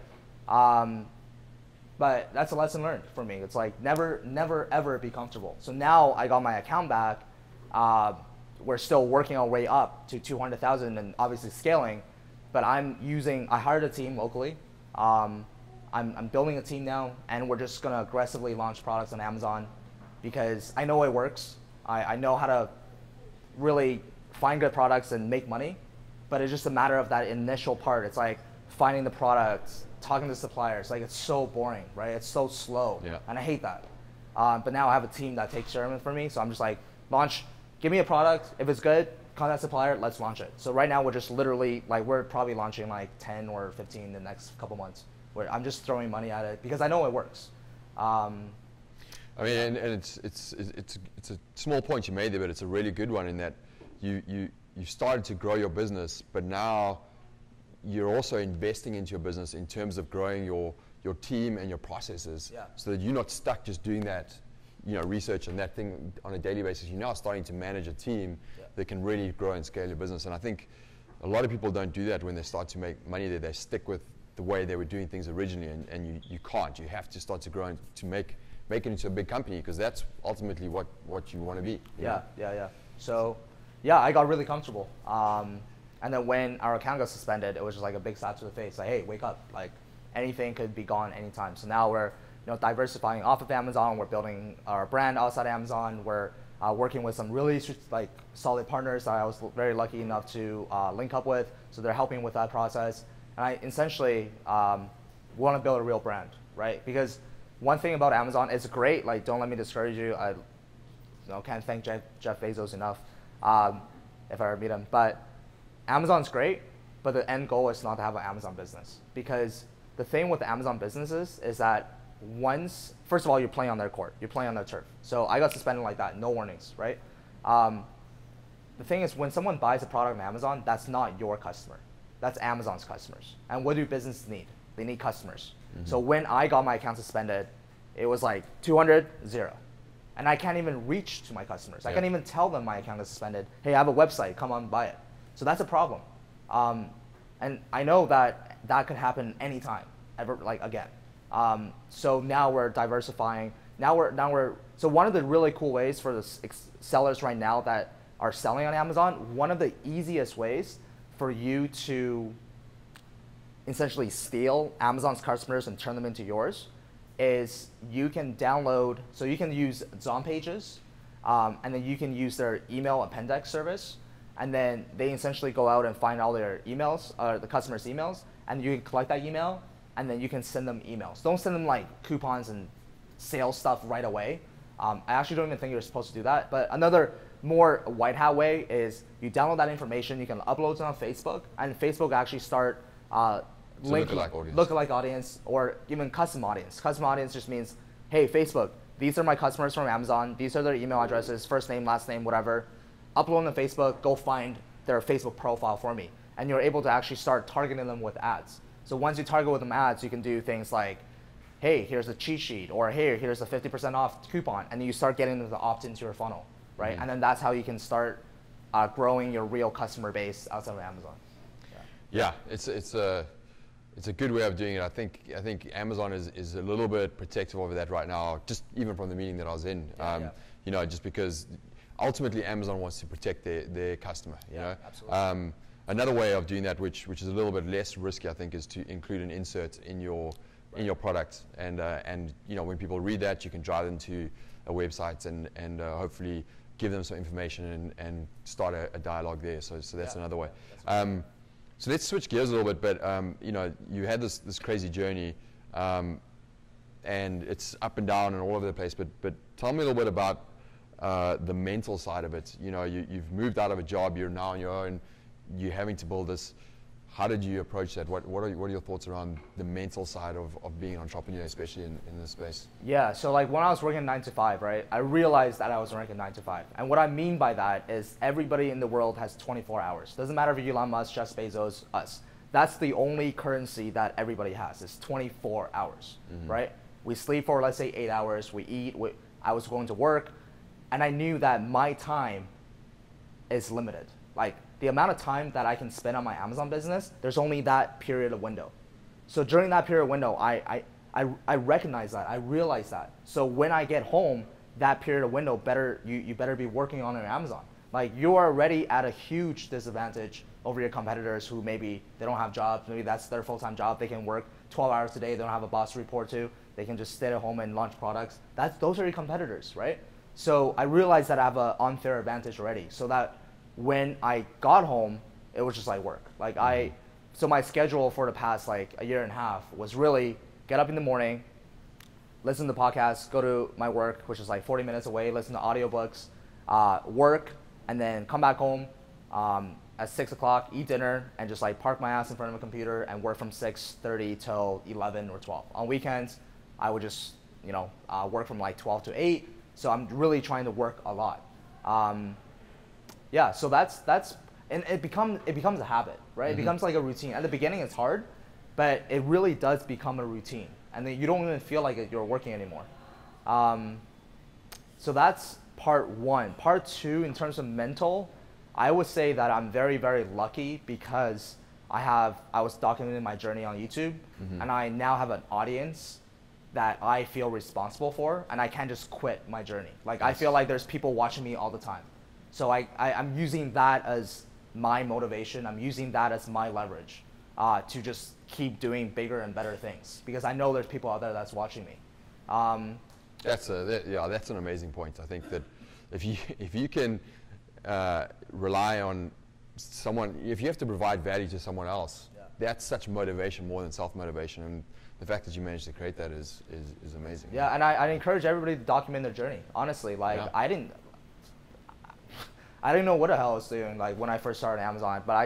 But that's a lesson learned for me. It's like never, ever be comfortable. So now I got my account back. We're still working our way up to 200,000 and obviously scaling. But I hired a team locally. I'm building a team now, and we're just gonna aggressively launch products on Amazon. because I know it works. I know how to really find good products and make money, but it's just a matter of that initial part. It's like finding the products, talking to suppliers. Like, it's so boring, right? It's so slow, and I hate that. But now I have a team that takes care of it for me, so I'm just like, launch, give me a product. If it's good, contact supplier, let's launch it. So right now we're just literally, like, we're probably launching like 10 or 15 in the next couple months, where I'm just throwing money at it because I know it works. I mean, and it's a small point you made there, but it's a really good one in that you started to grow your business, but now you're also investing into your business in terms of growing your team and your processes, so that you're not stuck just doing that, research on that thing on a daily basis. You're now starting to manage a team that can really grow and scale your business. And I think a lot of people don't do that when they start to make money there. They stick with the way they were doing things originally, and you can't. You have to start to grow and to make it into a big company, because that's ultimately what you want to be. Yeah. So, I got really comfortable. And then when our account got suspended, it was just like a big slap to the face. Like, hey, wake up. Like, anything could be gone anytime. So now we're diversifying off of Amazon. We're building our brand outside Amazon. We're working with some really solid partners that I was very lucky enough to link up with. So they're helping with that process. And I essentially want to build a real brand, right? Because one thing about Amazon, it's great. Like, don't let me discourage you. I can't thank Jeff Bezos enough if I ever meet him. But Amazon's great, but the end goal is not to have an Amazon business. Because the thing with Amazon businesses is that first of all, you're playing on their court. You're playing on their turf. So I got suspended like that, no warnings, right? The thing is, when someone buys a product on Amazon, that's not your customer. That's Amazon's customers. And what do businesses need? They need customers. Mm-hmm. So when I got my account suspended, it was like 200, 0. And I can't even reach to my customers. I can't even tell them my account is suspended. Hey, I have a website, come on, buy it. So that's a problem. And I know that could happen anytime, ever, like, again. So now we're diversifying. So one of the really cool ways for the sellers right now that are selling on Amazon, one of the easiest ways for you to essentially steal Amazon's customers and turn them into yours is you can download, so you can use Zon Pages, and then you can use their email appendix service, and then they essentially go out and find all their emails, the customers' emails, and you can collect that email, and then you can send them emails. Don't send them like coupons and sales stuff right away. I actually don't even think you're supposed to do that. But another more white hat way is you download that information, you can upload it on Facebook, and Facebook actually start lookalike audience, or even custom audience. Custom audience just means, hey, Facebook, these are my customers from Amazon. These are their email addresses, first name, last name, whatever. Upload them to Facebook, go find their Facebook profile for me. And you're able to actually start targeting them with ads. So once you target with them ads, you can do things like, hey, here's a cheat sheet, or hey, here's a 50% off coupon, and then you start getting them to opt into your funnel, right? Mm-hmm. And then that's how you can start growing your real customer base outside of Amazon. Yeah, it's a good way of doing it. I think Amazon is a little bit protective over that right now, just even from the meeting that I was in. Just because ultimately Amazon wants to protect their customer. You know? Absolutely. Another way of doing that, which is a little bit less risky, I think, is to include an insert in your product, and when people read that, you can drive them to a website and hopefully give them some information and start a dialogue there. So that's another way. So let's switch gears a little bit. But you had this crazy journey, and it's up and down and all over the place. But tell me a little bit about the mental side of it. You've moved out of a job. You're now on your own. You're having to build this. How did you approach that? What are your thoughts around the mental side of being an entrepreneur, especially in this space? Yeah, so like when I was working 9 to 5, right, I realized that I was working 9 to 5. And what I mean by that is everybody in the world has 24 hours. Doesn't matter if you're Elon Musk, Jeff Bezos, us. That's the only currency that everybody has, is 24 hours, right? We sleep for, let's say, 8 hours. We eat. I was going to work. And I knew that my time is limited. Like, the amount of time that I can spend on my Amazon business, there's only that period of window. So during that period of window, I recognize that, I realize that. So when I get home, that period of window, you better be working on your Amazon. Like you are already at a huge disadvantage over your competitors who maybe they don't have jobs, maybe that's their full-time job, they can work 12 hours a day, they don't have a boss to report to, they can just stay at home and launch products. Those are your competitors, right? So I realized that I have an unfair advantage already, so that when I got home, it was just like work. Like so my schedule for the past like a year and a half was really get up in the morning, listen to podcasts, go to my work, which is like 40 minutes away, listen to audiobooks, work, and then come back home at 6 o'clock, eat dinner, and just like park my ass in front of a computer and work from 6:30 till 11 or 12. On weekends, I would just work from like 12 to 8. So I'm really trying to work a lot. Yeah, so that's and it becomes a habit, right? It becomes like a routine. At the beginning, it's hard, but it really does become a routine, and then you don't even feel like you're working anymore. So that's part one. Part two, in terms of mental, I would say that I'm very, very lucky because I was documenting my journey on YouTube, and I now have an audience that I feel responsible for, and I can't just quit my journey. Like I feel like there's people watching me all the time. So I'm using that as my motivation. I'm using that as my leverage to just keep doing bigger and better things, because I know there's people out there that's watching me. That's an amazing point. I think that if you can rely on someone, if you have to provide value to someone else, that's such motivation more than self-motivation. And the fact that you managed to create that is amazing. Yeah, and I encourage everybody to document their journey. Honestly, like I didn't know what the hell I was doing like when I first started Amazon, but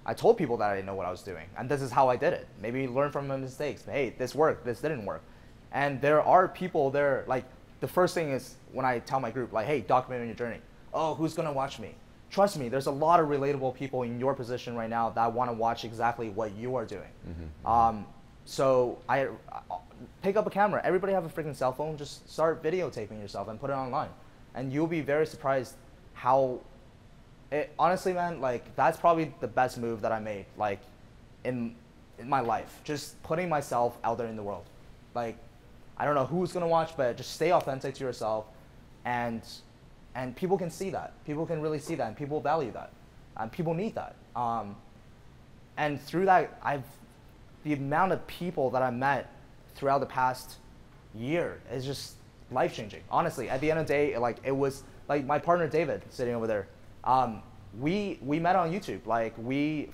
I told people that I didn't know what I was doing, and this is how I did it. Maybe learn from my mistakes. Hey, this worked, this didn't work. And there are people there, like the first thing is when I tell my group, like, hey, document your journey. Oh, who's gonna watch me? Trust me, there's a lot of relatable people in your position right now that wanna watch exactly what you are doing. So I pick up a camera. Everybody have a freaking cell phone. Just start videotaping yourself and put it online, and you'll be very surprised how. Honestly, man, like that's probably the best move that I made, like in my life. Just putting myself out there in the world. Like, I don't know who's gonna watch, but just stay authentic to yourself, and people can see that. People can really see that, and people value that, and people need that. And through that, the amount of people that I met throughout the past year is just life-changing. Honestly, at the end of the day, like it was like my partner David sitting over there. We met on YouTube. Like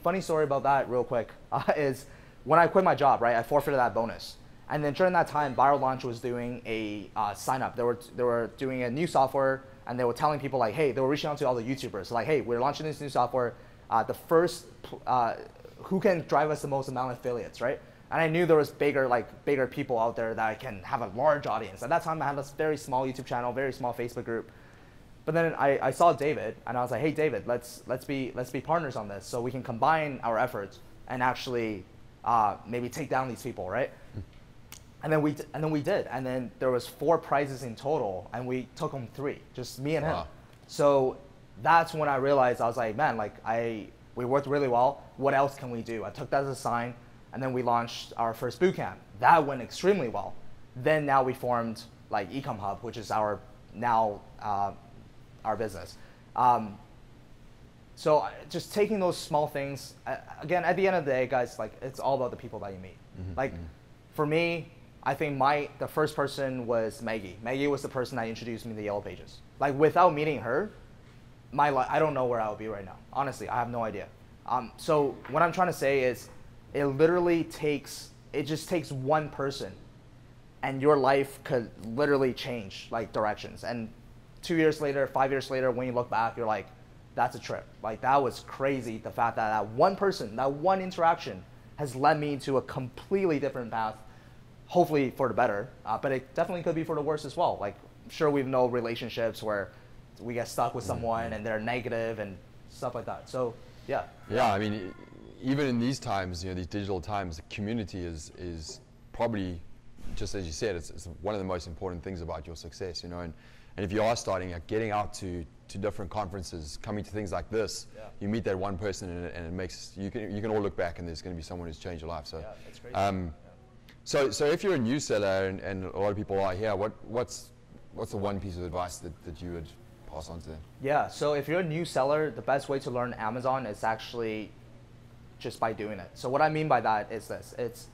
funny story about that real quick is when I quit my job, right? I forfeited that bonus, and then during that time, Viral Launch was doing a sign up. They were doing a new software, and they were telling people like, hey, they were reaching out to all the YouTubers, like, hey, we're launching this new software. The first who can drive us the most amount of affiliates, right? And I knew there was bigger people out there that can have a large audience. At that time, I had this very small YouTube channel, very small Facebook group. But then I saw David, and I was like, hey, David, let's be partners on this, so we can combine our efforts and actually maybe take down these people, right? And then we did, and then there was 4 prizes in total, and we took home 3, just me and him. So that's when I realized, I was like, man, like we worked really well. What else can we do? I took that as a sign, and then we launched our first bootcamp. That went extremely well. Then now we formed like Ecom Hub, which is our business. So just taking those small things, again, at the end of the day, guys, like it's all about the people that you meet. For me, I think the first person was Maggie. Maggie was the person that introduced me to the Yellow Pages. Like without meeting her, I don't know where I would be right now. Honestly, I have no idea. So what I'm trying to say is, it just takes one person, and your life could literally change like directions. And 2 years later, 5 years later, when you look back, you're like, that's a trip. Like that was crazy. The fact that one person, that one interaction has led me to a completely different path, hopefully for the better, but it definitely could be for the worse as well. Like I'm sure we've known relationships where we get stuck with someone and they're negative and stuff like that. So yeah. Yeah, I mean, even in these times, these digital times, the community is probably, just as you said, it's one of the most important things about your success, and if you are starting getting out to different conferences, coming to things like this, you meet that one person, and it makes you can all look back, and there's going to be someone who's changed your life. So that's crazy. So if you're a new seller, and a lot of people are here, what's the one piece of advice that you would pass on to them? Yeah, so if you're a new seller, the best way to learn Amazon is actually just by doing it. So what I mean by that is this. It's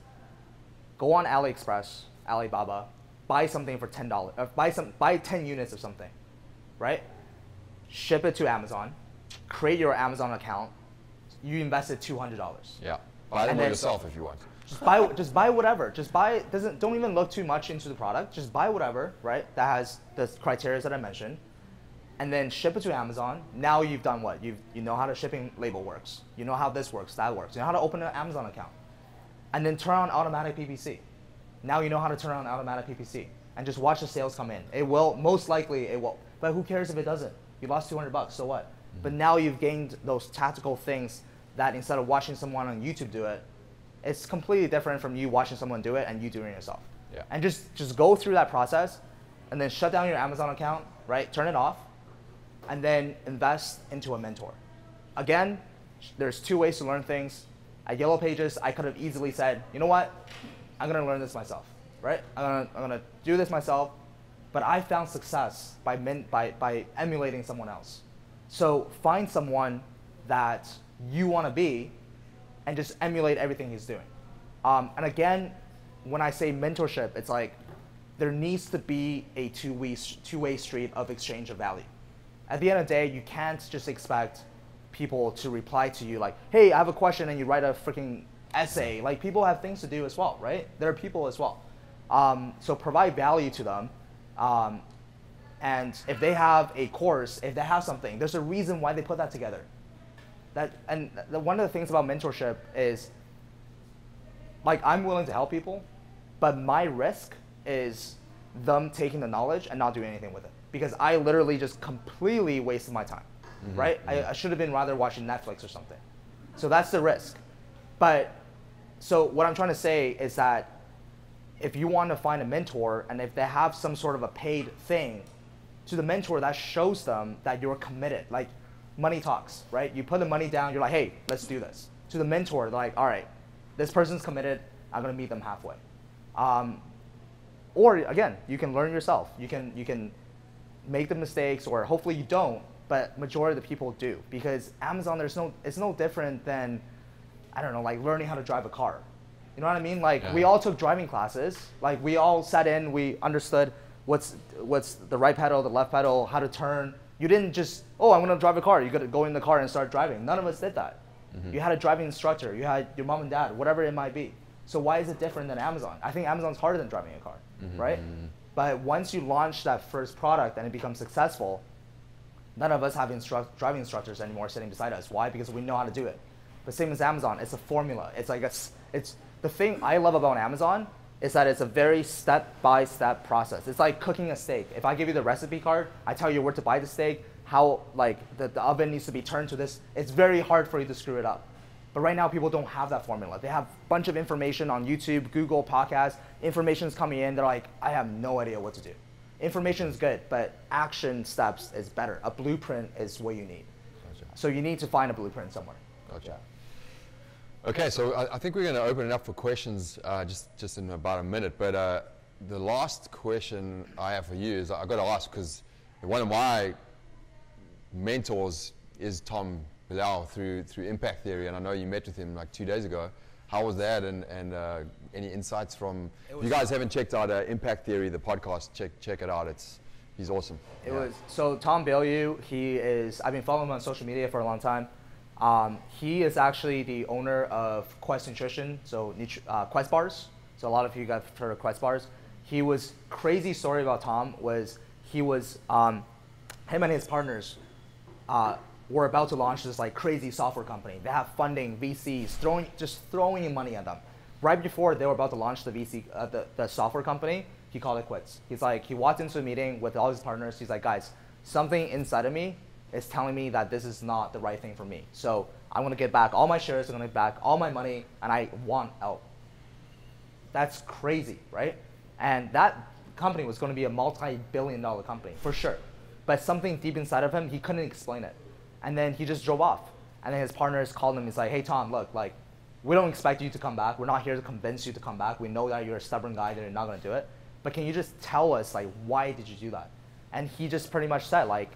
go on AliExpress, Alibaba, buy something for $10, buy 10 units of something, right? Ship it to Amazon, create your Amazon account, you invested $200. Yeah, buy them yourself if you want. Just buy whatever. Don't even look too much into the product. Just buy whatever, right? That has the criteria that I mentioned, and then ship it to Amazon. Now you've done what? You know how the shipping label works. You know how this works, that works. You know how to open an Amazon account, and then turn on automatic PPC. Now you know how to turn on automatic PPC, and just watch the sales come in. It will, most likely it will, but who cares if it doesn't? You lost $200, so what? But now you've gained those tactical things that instead of watching someone on YouTube do it, it's completely different from you watching someone do it and you doing it yourself. Yeah. And just go through that process and then shut down your Amazon account, right? Turn it off, and then invest into a mentor. Again, there's 2 ways to learn things. At Yellow Pages, I could have easily said, you know what? I'm gonna learn this myself, right? I'm gonna do this myself, but I found success by emulating someone else. So find someone that you wanna be and just emulate everything he's doing. And again, when I say mentorship, it's like there needs to be a two-way street of exchange of value. At the end of the day, you can't just expect people to reply to you like, hey, I have a question, and you write a freaking essay. Like, people have things to do as well, right? They're people as well. So provide value to them. And if they have a course, if they have something, there's a reason why they put that together. One of the things about mentorship is, like, I'm willing to help people, but my risk is them taking the knowledge and not doing anything with it, because I literally just completely wasted my time, right? I should have been rather watching Netflix or something. So that's the risk. But so what I'm trying to say is that if you want to find a mentor, and if they have some sort of a paid thing, to the mentor, that shows them that you're committed. Like, money talks, right? You put the money down, you're like, hey, let's do this. To the mentor, they're like, all right, this person's committed, I'm gonna meet them halfway. Or again, you can learn yourself. You can make the mistakes, or hopefully you don't, but majority of the people do. Because Amazon, it's no different than, I don't know, like learning how to drive a car. You know what I mean? Like, we all took driving classes. Like, we all sat in, we understood what's the right pedal, the left pedal, how to turn. You didn't just, oh, I'm gonna drive a car. You gotta go in the car and start driving. None of us did that. You had a driving instructor. You had your mom and dad, whatever it might be. So why is it different than Amazon? I think Amazon's harder than driving a car, right? But once you launch that first product and it becomes successful, none of us have driving instructors anymore sitting beside us. Why? Because we know how to do it. But same as Amazon, it's a formula. It's like it's the thing I love about Amazon is that it's a very step-by-step process. It's like cooking a steak. If I give you the recipe card, I tell you where to buy the steak, how like the oven needs to be turned to this. It's very hard for you to screw it up. But right now, people don't have that formula. They have a bunch of information on YouTube, Google, podcasts. Information's coming in. They're like, I have no idea what to do. Information is good, but action steps is better. A blueprint is what you need. Gotcha. So you need to find a blueprint somewhere. Gotcha. Okay, so I think we're going to open it up for questions just in about a minute. But the last question I have for you is, I've got to ask, because one of my mentors is Tom Bilal through Impact Theory, and I know you met with him like 2 days ago. How was that, and any insights from, if you guys haven't checked out Impact Theory, the podcast, check it out. He's awesome. It was, so Tom Bilal, I've been following him on social media for a long time. He is actually the owner of Quest Nutrition, so Quest bars. So a lot of you guys have heard of Quest bars. Crazy story about Tom was him and his partners were about to launch this like crazy software company. They have funding, VCs, throwing in money at them. Right before they were about to launch the software company, he called it quits. He walked into a meeting with all his partners. He's like, guys, something inside of me is telling me that this is not the right thing for me. So I'm gonna get back all my shares, I'm gonna get back all my money, and I want out. That's crazy, right? And that company was gonna be a multi-billion-dollar company, for sure. But something deep inside of him, he couldn't explain it. And then he just drove off. And then his partners called him, he's like, hey Tom, look, like, we don't expect you to come back. We're not here to convince you to come back. We know that you're a stubborn guy, that you're not gonna do it. But can you just tell us, like, why did you do that? And he just pretty much said, like,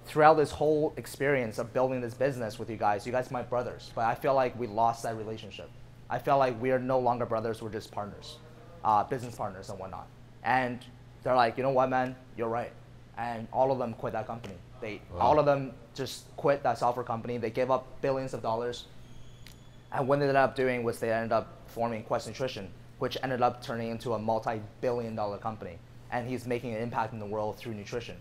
throughout this whole experience of building this business with you guys are my brothers, but I feel like we lost that relationship. I feel like we are no longer brothers, we're just partners, business partners and whatnot. And they're like, you know what, man, you're right. And all of them quit that company. All of them just quit that software company. They gave up billions of dollars. And what they ended up doing was they ended up forming Quest Nutrition, which ended up turning into a multi-billion-dollar company. And he's making an impact in the world through nutrition.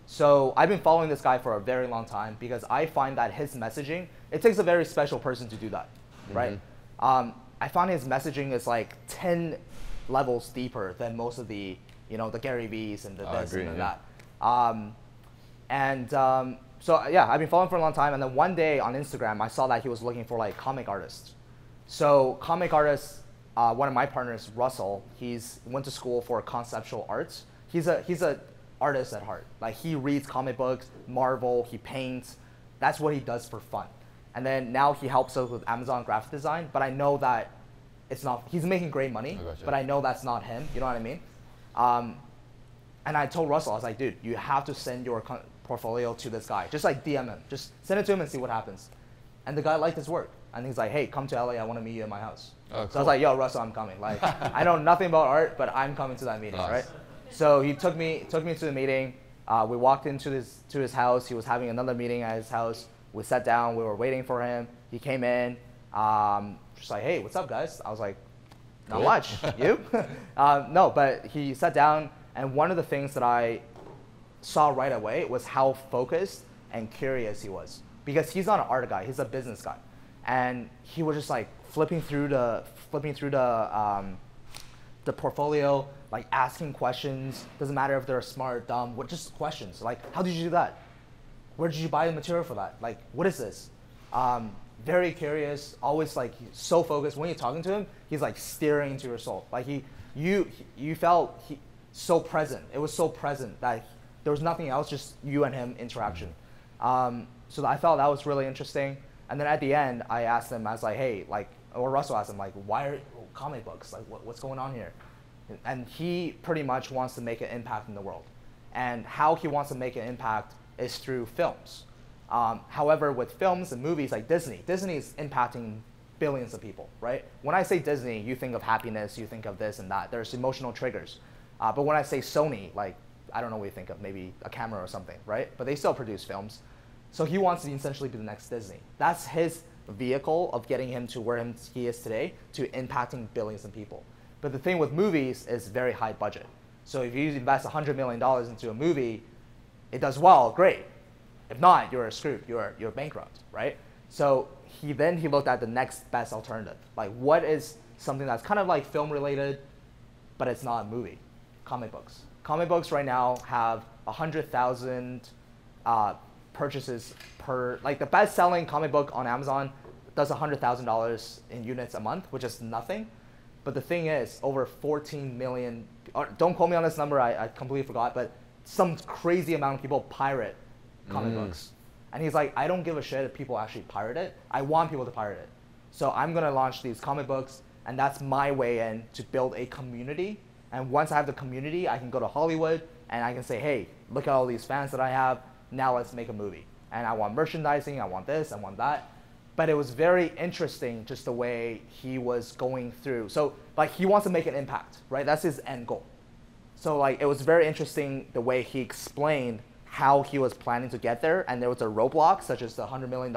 So I've been following this guy for a very long time because I find that his messaging, it takes a very special person to do that, right? I found his messaging is like 10 levels deeper than most of the, the Gary V's and the this and that. So yeah, I've been following for a long time, and then one day on Instagram, I saw that he was looking for like comic artists. So comic artists, one of my partners, Russell, went to school for conceptual arts. He's a artist at heart. Like he reads comic books, Marvel, he paints. That's what he does for fun. And then now he helps us with Amazon graphic design, but I know that it's not, he's making great money, but I know that's not him, you know what I mean? And I told Russell, I was like, dude, you have to send your portfolio to this guy. Just like DM him, just send it to him and see what happens. And the guy liked his work. And he's like, hey, come to LA, I want to meet you at my house. Oh, cool. So I was like, yo, Russell, I'm coming. Like, I know nothing about art, but I'm coming to that meeting, right? So he took me to the meeting. We walked into his house. He was having another meeting at his house. We sat down, we were waiting for him. He came in, just like, hey, what's up, guys? I was like, not much, you? No, but he sat down, and one of the things that I saw right away was how focused and curious he was. Because he's not an art guy, he's a business guy. And he was just like flipping through the portfolio, like asking questions. Doesn't matter if they're smart or dumb, just questions. Like, how did you do that? Where did you buy the material for that? Like, what is this? Very curious, always like so focused. When you're talking to him, he's like staring into your soul. Like you felt so present. It was so present that there was nothing else, just you and him interaction. So I felt that was really interesting. And then at the end, I asked him, I was like, hey, or Russell asked him, like, why are comic books? Like, what's going on here? And he pretty much wants to make an impact in the world. And how he wants to make an impact is through films. However, with films and movies like Disney is impacting billions of people, right? When I say Disney, you think of happiness, you think of this and that. There's emotional triggers. But when I say Sony, like, I don't know what you think of, maybe a camera or something, right? But they still produce films. So he wants to essentially be the next Disney. That's his vehicle of getting him to where he is today, to impacting billions of people. But the thing with movies is very high budget. So if you invest $100 million into a movie, it does well, great. If not, you're screwed, you're bankrupt, right? So he looked at the next best alternative. Like, what is something that's kind of like film related, but it's not a movie? Comic books. Comic books right now have 100,000 purchases per, like the best selling comic book on Amazon does $100,000 in units a month, which is nothing. But the thing is, over 14 million, don't quote me on this number, I completely forgot, but some crazy amount of people pirate comic books. And he's like, I don't give a shit if people actually pirate it. I want people to pirate it. So I'm gonna launch these comic books, and that's my way in to build a community. And once I have the community, I can go to Hollywood and I can say, hey, look at all these fans that I have, now let's make a movie. And I want merchandising, I want this, I want that. But it was very interesting just the way he was going through. So like he wants to make an impact, right? That's his end goal. So like it was very interesting the way he explained how he was planning to get there, and there was a roadblock such as the $100 million,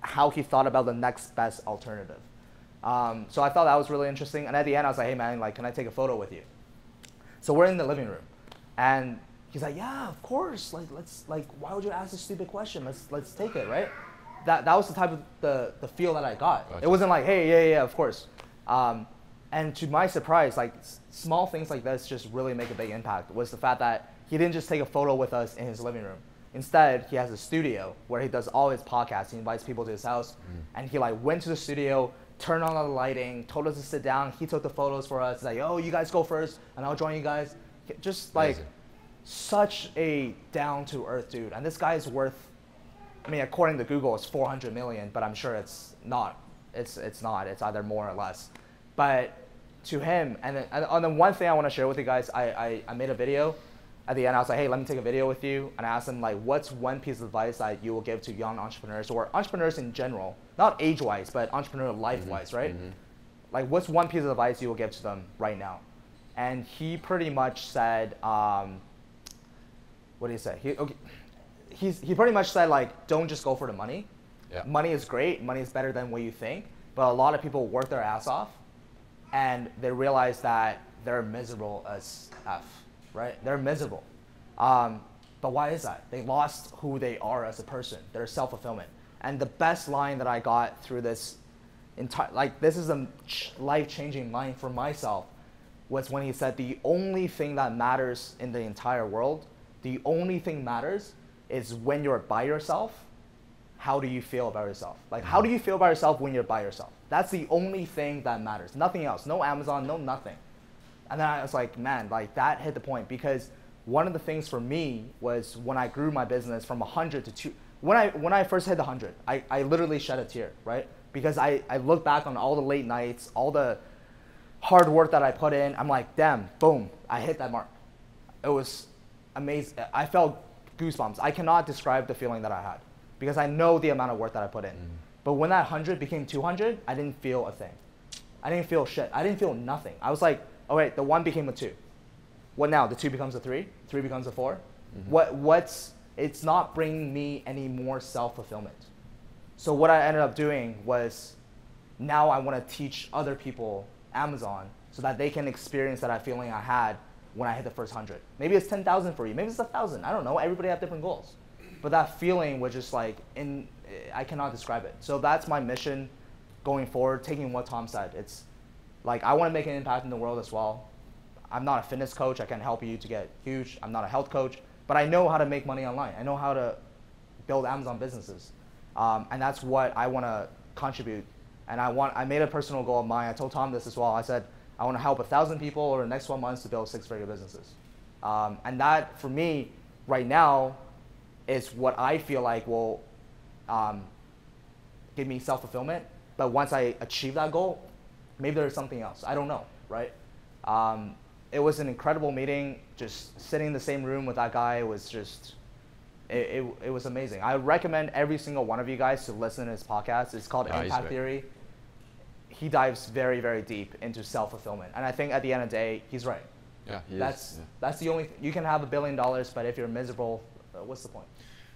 how he thought about the next best alternative. So I thought that was really interesting. And at the end, I was like, hey man, like, can I take a photo with you? So we're in the living room, and he's like, yeah, of course. Like, why would you ask this stupid question? Let's take it, right? That was the type of the feel that I got. Gotcha. It wasn't like, hey, yeah, of course. And to my surprise, like small things like this just really make a big impact. Was the fact that he didn't just take a photo with us in his living room. Instead, he has a studio where he does all his podcasts. He invites people to his house, and he like went to the studio, turned on all the lighting, told us to sit down. He took the photos for us. He's like, oh, you guys go first, and I'll join you guys. Just like such a down-to-earth dude. And this guy is worth, I mean, according to Google, it's 400 million, but I'm sure it's not. It's not. It's either more or less. But to him, and then one thing I want to share with you guys, I made a video at the end, I was like, hey, let me take a video with you. And I asked them, like, what's one piece of advice that you will give to young entrepreneurs or entrepreneurs in general, not age-wise, but entrepreneur life-wise, right? Like, what's one piece of advice you will give to them right now? And he pretty much said, what did he say? He pretty much said, like, don't just go for the money. Yeah. Money is great. Money is better than what you think. But a lot of people work their ass off, and they realize that they're miserable as F, right? They're miserable. But why is that? They lost who they are as a person, their self-fulfillment. And the best line that I got through this this is a life-changing line for myself, was when he said, the only thing that matters in the entire world, the only thing matters is when you're by yourself, how do you feel about yourself? Like, how do you feel about yourself when you're by yourself? That's the only thing that matters. Nothing else. No Amazon, no nothing. And then I was like, man, like that hit the point, because one of the things for me was when I grew my business from 100 to 2, when I first hit the 100, I literally shed a tear, right? Because I look back on all the late nights, all the hard work that I put in. I'm like, damn, boom, I hit that mark. It was amazing. I felt goosebumps. I cannot describe the feeling that I had, because I know the amount of work that I put in. But when that 100 became 200, I didn't feel a thing. I didn't feel shit. I didn't feel nothing. I was like, oh wait, the 1 became a 2. What now? The 2 becomes a 3? 3 becomes a 4? It's not bringing me any more self-fulfillment. So what I ended up doing was, now I want to teach other people Amazon so that they can experience that feeling I had when I hit the first 100. Maybe it's 10,000 for you. Maybe it's 1,000. I don't know. Everybody have different goals. But that feeling was just like, I cannot describe it. So that's my mission going forward, taking what Tom said. It's like, I want to make an impact in the world as well. I'm not a fitness coach. I can help you to get huge. I'm not a health coach, but I know how to make money online. I know how to build Amazon businesses. And that's what I want to contribute. And I made a personal goal of mine. I told Tom this as well. I said, I want to help 1,000 people over the next 12 months to build 6-figure businesses. And that, for me, right now, is what I feel like will give me self-fulfillment. But once I achieve that goal, maybe there's something else. I don't know, right? It was an incredible meeting. Just sitting in the same room with that guy was just, it was amazing. I recommend every single one of you guys to listen to his podcast. It's called Impact Theory. He dives very, very deep into self-fulfillment. And I think at the end of the day, he's right. Yeah, that's the only, you can have $1 billion, but if you're miserable, what's the point?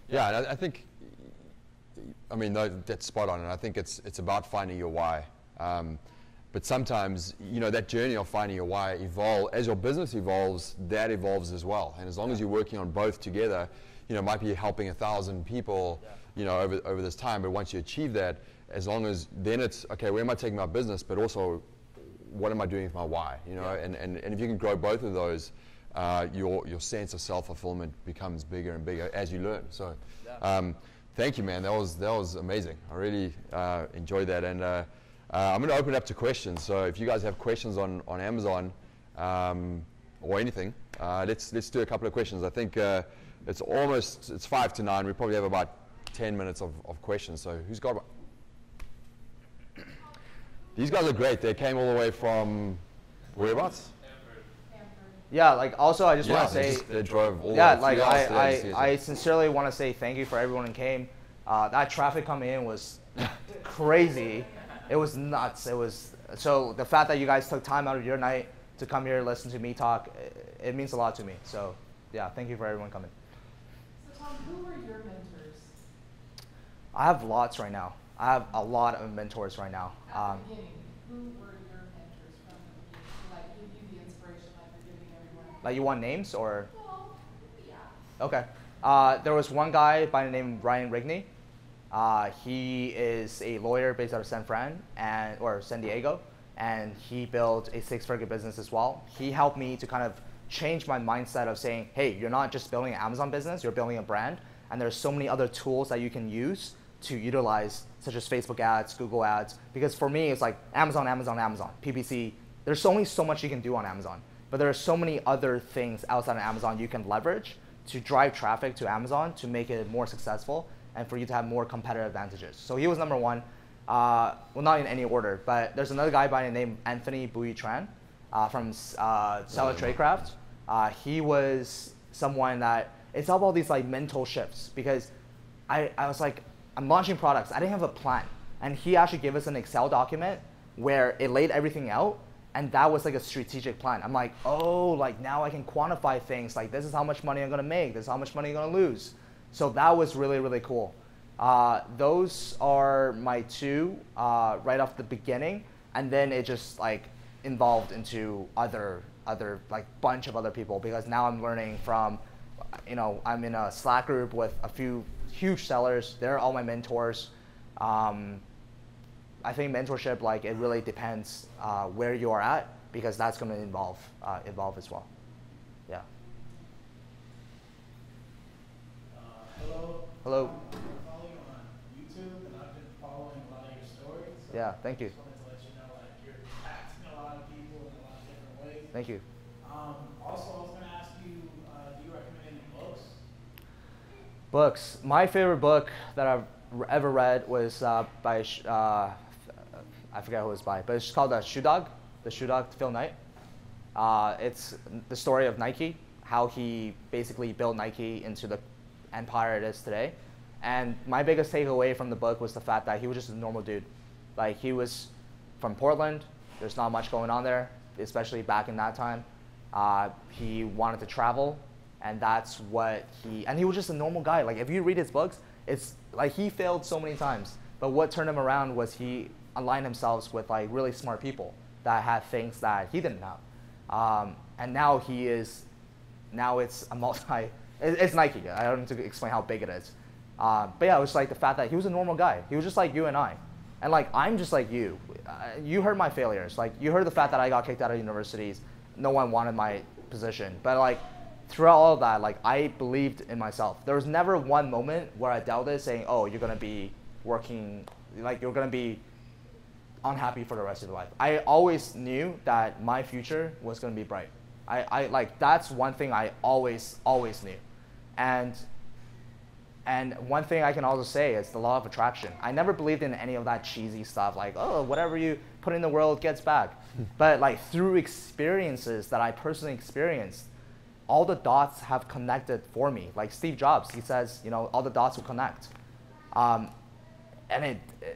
Yeah, and I think, I mean, that's spot on, and I think it's about finding your why. But sometimes, you know, that journey of finding your why as your business evolves, that evolves as well. And as long as you're working on both together, you know, it might be helping 1,000 people, you know, over this time. But once you achieve that, as long as then it's, okay, where am I taking my business, but also what am I doing with my why, you know? And if you can grow both of those, your sense of self-fulfillment becomes bigger and bigger as you learn. So thank you, man. That was amazing. I really enjoyed that. And I'm going to open it up to questions. So if you guys have questions on Amazon or anything, let's do a couple of questions. I think it's 5 to 9. We probably have about 10 minutes of questions. So who's got one? These guys are great. They came all the way from whereabouts? Yeah, like also I just want to say, they drove all yeah, the like way. I sincerely want to say thank you for everyone who came. That traffic coming in was crazy. It was nuts. It was, so the fact that you guys took time out of your night to come here, listen to me talk, it means a lot to me. So yeah, thank you for everyone coming. So Tom, who were your mentors? I have lots right now. I have a lot of mentors right now. At the beginning, who were your mentors from the beginning to like give you the inspiration like you're giving everyone? Like, you want names or? Well, yeah. Okay. There was one guy by the name of Ryan Rigney. He is a lawyer based out of San Diego, and he built a 6-figure business as well. He helped me to kind of change my mindset of saying, hey, you're not just building an Amazon business, you're building a brand, and there's so many other tools that you can use to utilize, such as Facebook ads, Google ads. Because for me, it's like Amazon, PPC. There's only so much you can do on Amazon, but there are so many other things outside of Amazon you can leverage to drive traffic to Amazon to make it more successful and for you to have more competitive advantages. So he was number one. Well, not in any order, but there's another guy by the name Anthony Bui Tran from Seller Tradecraft. He was someone that, it's all these like mental shifts, because I was like, I'm launching products. I didn't have a plan. And he actually gave us an Excel document where it laid everything out. And that was like a strategic plan. I'm like, oh, like now I can quantify things. Like this is how much money I'm gonna make. This is how much money I'm gonna lose. So that was really, really cool. Those are my two right off the beginning. And then it just like evolved into other like bunch of other people, because now I'm learning from, you know, I'm in a Slack group with a few huge sellers. They're all my mentors. I think mentorship, like it really depends where you are at, because that's going to evolve as well. Yeah. Hello. Hello. I follow you on YouTube, and I've been following a lot of your stories. So Yeah, thank you. I just wanted to let you know, like, you're impacting a lot of people in a lot of different ways. Thank you. Also, I was going to ask you, do you recommend any books? Books. My favorite book that I've ever read was by, I forget who it was by, but it's called The Shoe Dog, Phil Knight. It's the story of Nike, how he basically built Nike into the empire it is today. And my biggest takeaway from the book was the fact that he was just a normal dude. Like, he was from Portland. There's not much going on there, especially back in that time. He wanted to travel, and that's what and he was just a normal guy. Like, if you read his books, it's like he failed so many times, but what turned him around was he aligned himself with like really smart people that had things that he didn't have. And now it's a it's Nike. I don't need to explain how big it is. But yeah, it was like the fact that he was a normal guy. He was just like you and I. And like, I'm just like you. You heard my failures. Like, you heard the fact that I got kicked out of universities. No one wanted my position. But like, throughout all of that, like, I believed in myself. There was never one moment where I doubted, saying, oh, you're gonna be working, like, you're gonna be unhappy for the rest of your life. I always knew that my future was gonna be bright. I like, that's one thing I always knew. And one thing I can also say is the law of attraction. I never believed in any of that cheesy stuff like, oh, whatever you put in the world gets back. But like, through experiences that I personally experienced, all the dots have connected for me. Like Steve Jobs, he says, you know, all the dots will connect. And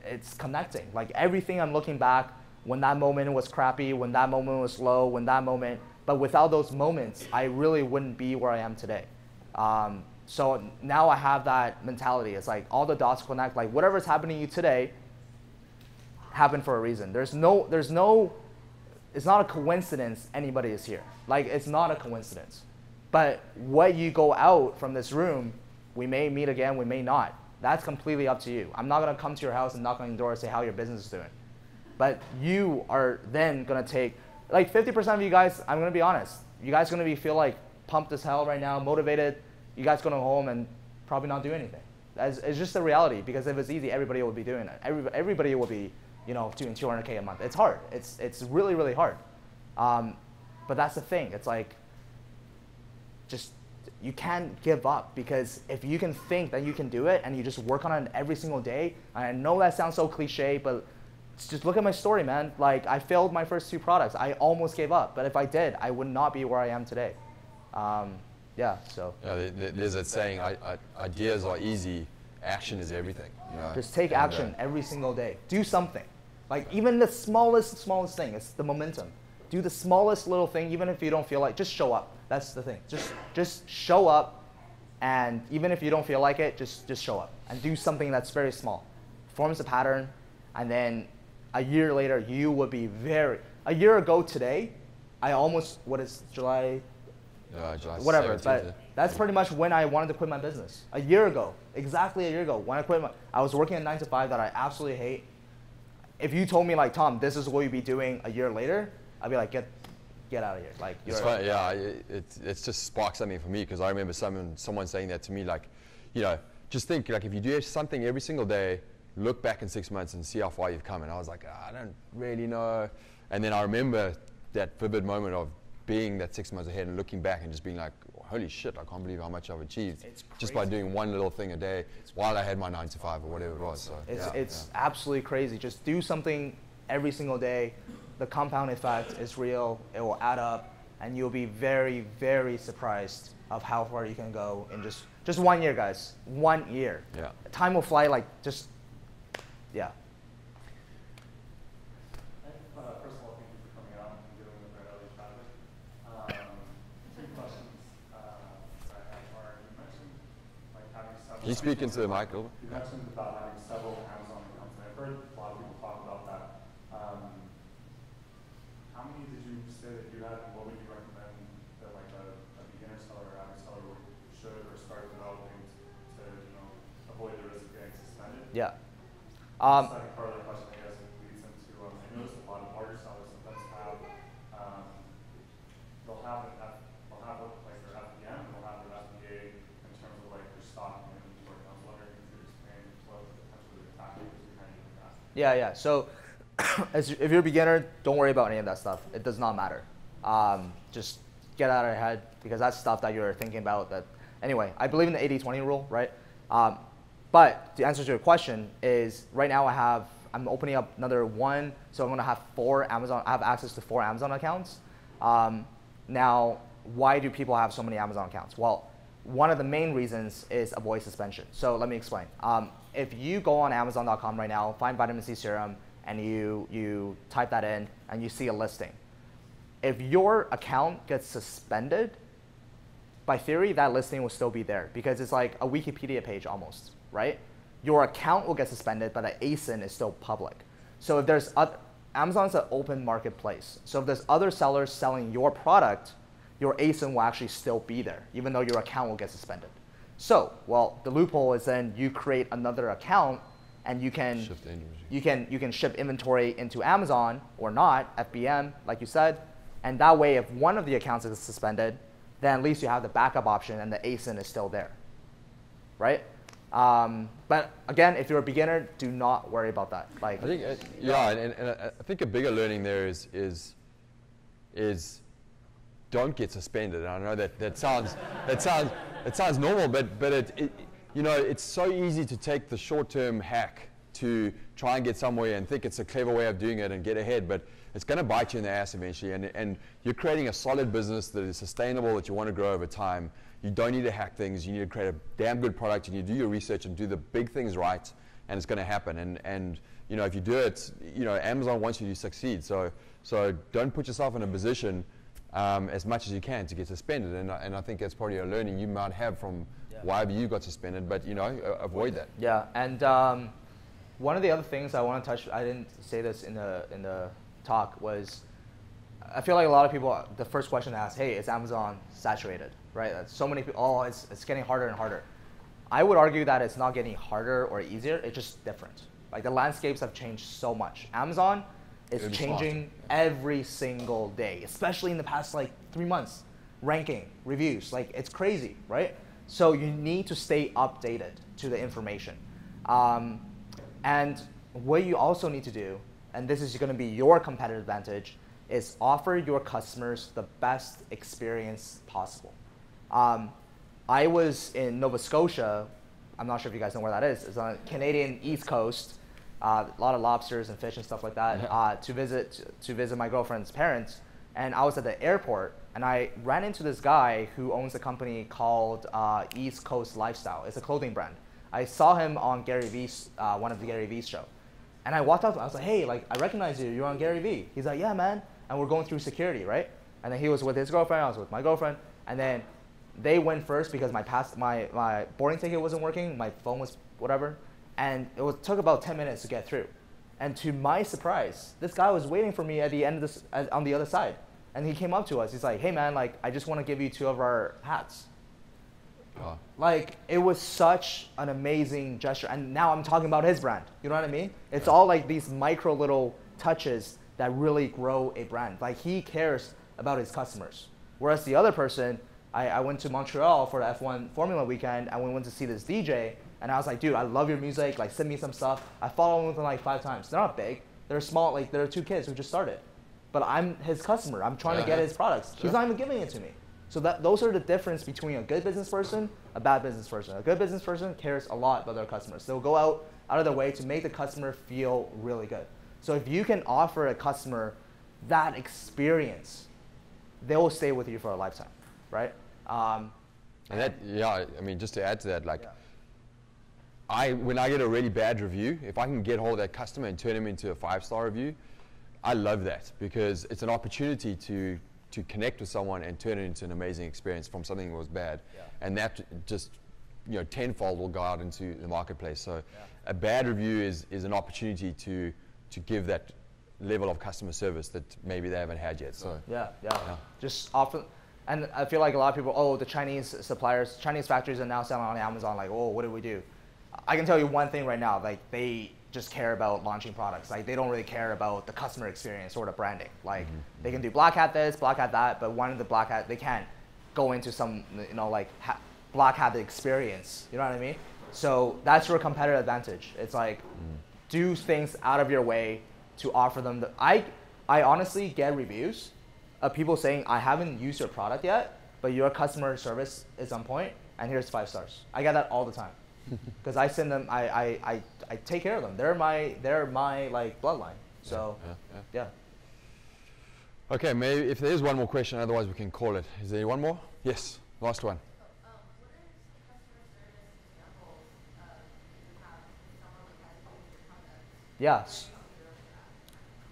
it's connecting. Like, everything I'm looking back, when that moment was crappy, when that moment was low, but without those moments, I really wouldn't be where I am today. So now I have that mentality. It's like all the dots connect. Like, whatever's happening to you today happened for a reason. It's not a coincidence anybody is here. Like, it's not a coincidence. But what you go out from this room, we may meet again, we may not. That's completely up to you. I'm not gonna come to your house and knock on your door and say how your business is doing. But you are then gonna take, like 50% of you guys, I'm gonna be honest, you guys gonna feel like pumped as hell right now, motivated. You guys gonna go home and probably not do anything. It's just the reality, because if it's easy, everybody will be doing it. Everybody will be, you know, doing 200K a month. It's hard. It's really, really hard. But that's the thing. It's like, just, you can't give up, because if you can think that you can do it and you just work on it every single day, and I know that sounds so cliche, but just look at my story, man. Like, I failed my first 2 products. I almost gave up, but if I did, I would not be where I am today. Yeah, so. Yeah, there's that saying, ideas are easy, action is everything. You know? Just take action every single day. Do something. Like, even the smallest thing, it's the momentum. Do the smallest little thing, even if you don't feel like, just show up. That's the thing. Just show up, and even if you don't feel like it, just show up and do something that's very small. Forms a pattern, and then a year later, you would be a year ago today, I almost, July whatever, 17th, but that's pretty much when I wanted to quit my business. A year ago, exactly a year ago, when I was working a 9 to 5 that I absolutely hate. If you told me like, Tom, this is what you'd be doing a year later, I'd be like, get out of here. Like, it's funny, yeah, it's just sparked something for me, because I remember someone saying that to me, like, you know, just think, like, if you do something every single day, look back in 6 months and see how far you've come. And I was like, I don't really know. And then I remember that vivid moment of being that 6 months ahead and looking back and just being like, holy shit, I can't believe how much I've achieved just by doing one little thing a day while I had my 9 to 5 or whatever it was. So it's absolutely crazy. Just do something every single day. The compound effect is real. It will add up. and you'll be very, very surprised of how far you can go in just 1 year, guys. 1 year. Yeah. Time will fly like just, yeah. First of all, thank you for coming out and dealing with our early traffic. Two questions that I have are, you mentioned like having several. Can you speak into the mic? You mentioned about having several Amazon accounts, and I've heard a lot of people talk about that. How many did you say that you had, and what would you recommend that like a beginner seller or average seller should or start developing to avoid the risk of getting suspended? Yeah. The second part of the question, I guess, leads into, I noticed a lot of larger sellers sometimes have, they'll have like their FBM, and they'll have their FBA in terms of like their stock and inventory. I was wondering if you could explain what potentially the tactic is behind that. Yeah. So if you're a beginner, don't worry about any of that stuff. It does not matter. Just get out of your head, because that's stuff that you're thinking about. That anyway, I believe in the 80-20 rule, right? But the answer to your question is, right now I'm opening up another one, so I'm gonna have I have access to 4 Amazon accounts. Now, why do people have so many Amazon accounts? Well, one of the main reasons is avoid suspension. So let me explain. If you go on Amazon.com right now, find vitamin C serum, and you type that in, and you see a listing. If your account gets suspended, by theory, that listing will still be there, because it's like a Wikipedia page almost, right? Your account will get suspended, but the ASIN is still public. So if there's Amazon's an open marketplace. So if there's other sellers selling your product, your ASIN will actually still be there, even though your account will get suspended. So, well, the loophole is then you create another account, and you can ship inventory into Amazon or not, FBM, like you said, and that way, if one of the accounts is suspended, then at least you have the backup option, and the ASIN is still there, right? But again, if you're a beginner, do not worry about that. Like, I think, and I think a bigger learning there is don't get suspended. And I know that sounds normal, but it's so easy to take the short-term hack to try and get somewhere and think it's a clever way of doing it and get ahead, but it's going to bite you in the ass eventually. And you're creating a solid business that is sustainable, that you want to grow over time. You don't need to hack things. You need to create a damn good product. You need to do your research and do the big things right, and it's going to happen. And if you do it, Amazon wants you to succeed. So don't put yourself in a position as much as you can to get suspended. And I think that's probably a learning you might have from why you got suspended, but avoid that. Yeah, and one of the other things I want to touch, I didn't say this in the talk, was I feel like a lot of people, the first question to ask, hey, is Amazon saturated, right? So many people, oh, it's getting harder and harder. I would argue that it's not getting harder or easier, it's just different. Like, the landscapes have changed so much. Amazon is changing every single day, especially in the past 3 months. Ranking, reviews, it's crazy, right? So you need to stay updated to the information. And what you also need to do, and this is going to be your competitive advantage, is offer your customers the best experience possible. I was in Nova Scotia. I'm not sure if you guys know where that is. It's on the Canadian East Coast. A lot of lobsters and fish and stuff like that, to visit my girlfriend's parents. And I was at the airport, and I ran into this guy who owns a company called East Coast Lifestyle. It's a clothing brand. I saw him on Gary Vee's, one of the Gary Vee's show. And I walked up to him, I was like, hey, I recognize you, you're on Gary Vee. He's like, yeah, man. And we're going through security, right? And then he was with his girlfriend, I was with my girlfriend. And then they went first because my boarding ticket wasn't working, my phone was whatever. And took about 10 minutes to get through. And to my surprise, this guy was waiting for me at the end of on the other side. And he came up to us, he's like, hey man, I just want to give you 2 of our hats. Wow. It was such an amazing gesture. And now I'm talking about his brand. You know what I mean? It's all these micro little touches that really grow a brand. He cares about his customers. Whereas the other person, I went to Montreal for the F1 Formula weekend, and we went to see this DJ, and I was like, dude, I love your music, send me some stuff. I followed him within 5 times. They're not big. They're small, they're 2 kids who just started. But I'm his customer. I'm trying to get his products. He's not even giving it to me. So those are the difference between a good business person, a bad business person. A good business person cares a lot about their customers. They'll go out of their way to make the customer feel really good. So if you can offer a customer that experience, they'll stay with you for a lifetime, right? And that, yeah, I mean, just to add to that, like, yeah. when I get a really bad review, if I can get hold of that customer and turn him into a 5-star review, I love that because it's an opportunity to connect with someone and turn it into an amazing experience from something that was bad. Yeah. And that just, you know, tenfold will go out into the marketplace. So Yeah. a bad review is an opportunity to give that level of customer service that maybe they haven't had yet. So Yeah. Just often, and I feel like a lot of people, oh, the Chinese suppliers, Chinese factories are now selling on Amazon. Like, oh, what do we do? I can tell you one thing right now. Like, they just care about launching products. Like, they don't really care about the customer experience or the branding. Like, they can do black hat this, black hat that, but one of the black hat, they can't go into some, you know, like black hat experience. You know what I mean? So that's your competitive advantage. It's like, do things out of your way to offer them. I honestly get reviews of people saying, I haven't used your product yet, but your customer service is on point, and here's 5 stars. I get that all the time. Because I send them, I take care of them. They're my like bloodline. So yeah. Okay, maybe if there's one more question, otherwise we can call it. Is there one more? Yes, last one. What are some customer service examples you have if someone like has used your product? Yes.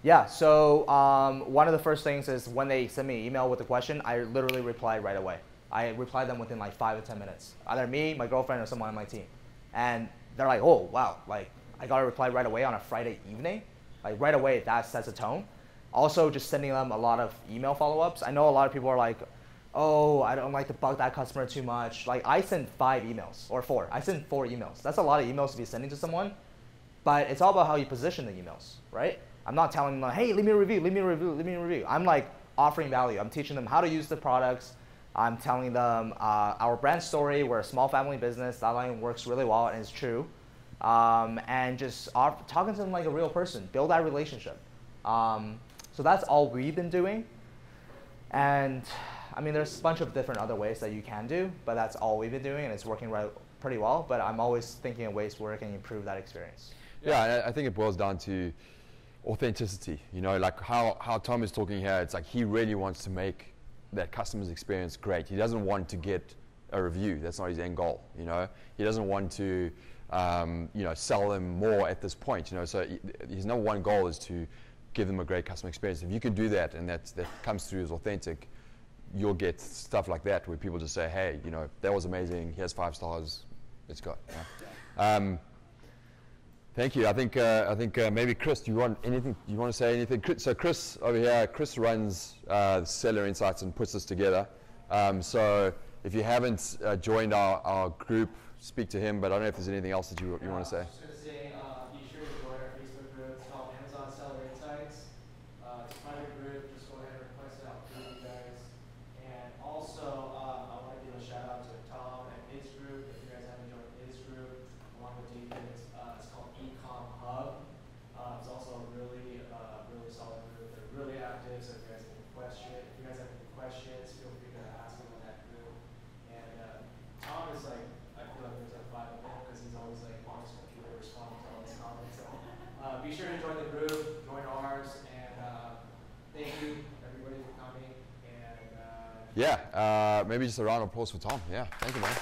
Yeah, so one of the first things is when they send me an email with a question, I literally reply right away. I reply them within like 5 to 10 minutes. Either me, my girlfriend, or someone on my team. And they're like, oh, wow, like I got a reply right away on a Friday evening. Like right away, that sets a tone. Also, just sending them a lot of email follow-ups. I know a lot of people are like, oh, I don't like to bug that customer too much. Like I send 5 emails, or 4. I send 4 emails. That's a lot of emails to be sending to someone. But it's all about how you position the emails, right? I'm not telling them, hey, leave me a review, leave me a review, leave me a review. I'm like offering value. I'm teaching them how to use the products. I'm telling them our brand story. We're a small family business. That line works really well and it's true. And just talking to them like a real person. Build that relationship. So that's all we've been doing. And I mean, there's a bunch of different other ways that you can do, but that's all we've been doing and it's working pretty well. But I'm always thinking of ways where I can improve that experience. Yeah, I think it boils down to authenticity. You know, like how Tom is talking here, it's like he really wants to make that customer's experience great. He doesn't want to get a review. That's not his end goal. You know, he doesn't want to, you know, sell them more at this point. You know, so his number one goal is to give them a great customer experience. If you can do that, and that comes through as authentic, you'll get stuff like that where people just say, hey, you know, that was amazing. Here's 5 stars. Let's go. Yeah. Thank you. I think maybe Chris, do you want anything? Do you want to say anything? So Chris over here, Chris runs Seller Insights and puts this together. So if you haven't joined our group, speak to him. But I don't know if there's anything else that you want to say. I was just going to say, be sure to join our Facebook group. It's called Amazon Seller Insights. It's a private group. Just go ahead and request it out for you guys. And also, I want to give a shout out to Tom and his group. If you guys haven't joined his group, along with David, it's called Ecom Hub. It's also a really solid group. They're really active. So if you guys have any questions, feel free to ask them in that group. And Tom is like, I feel like there's like 5 of him because he's always like on his computer responding to all his comments. So be sure to join the group, join ours, and thank you everybody for coming. And yeah, maybe just a round of applause for Tom. Yeah, thank you, man.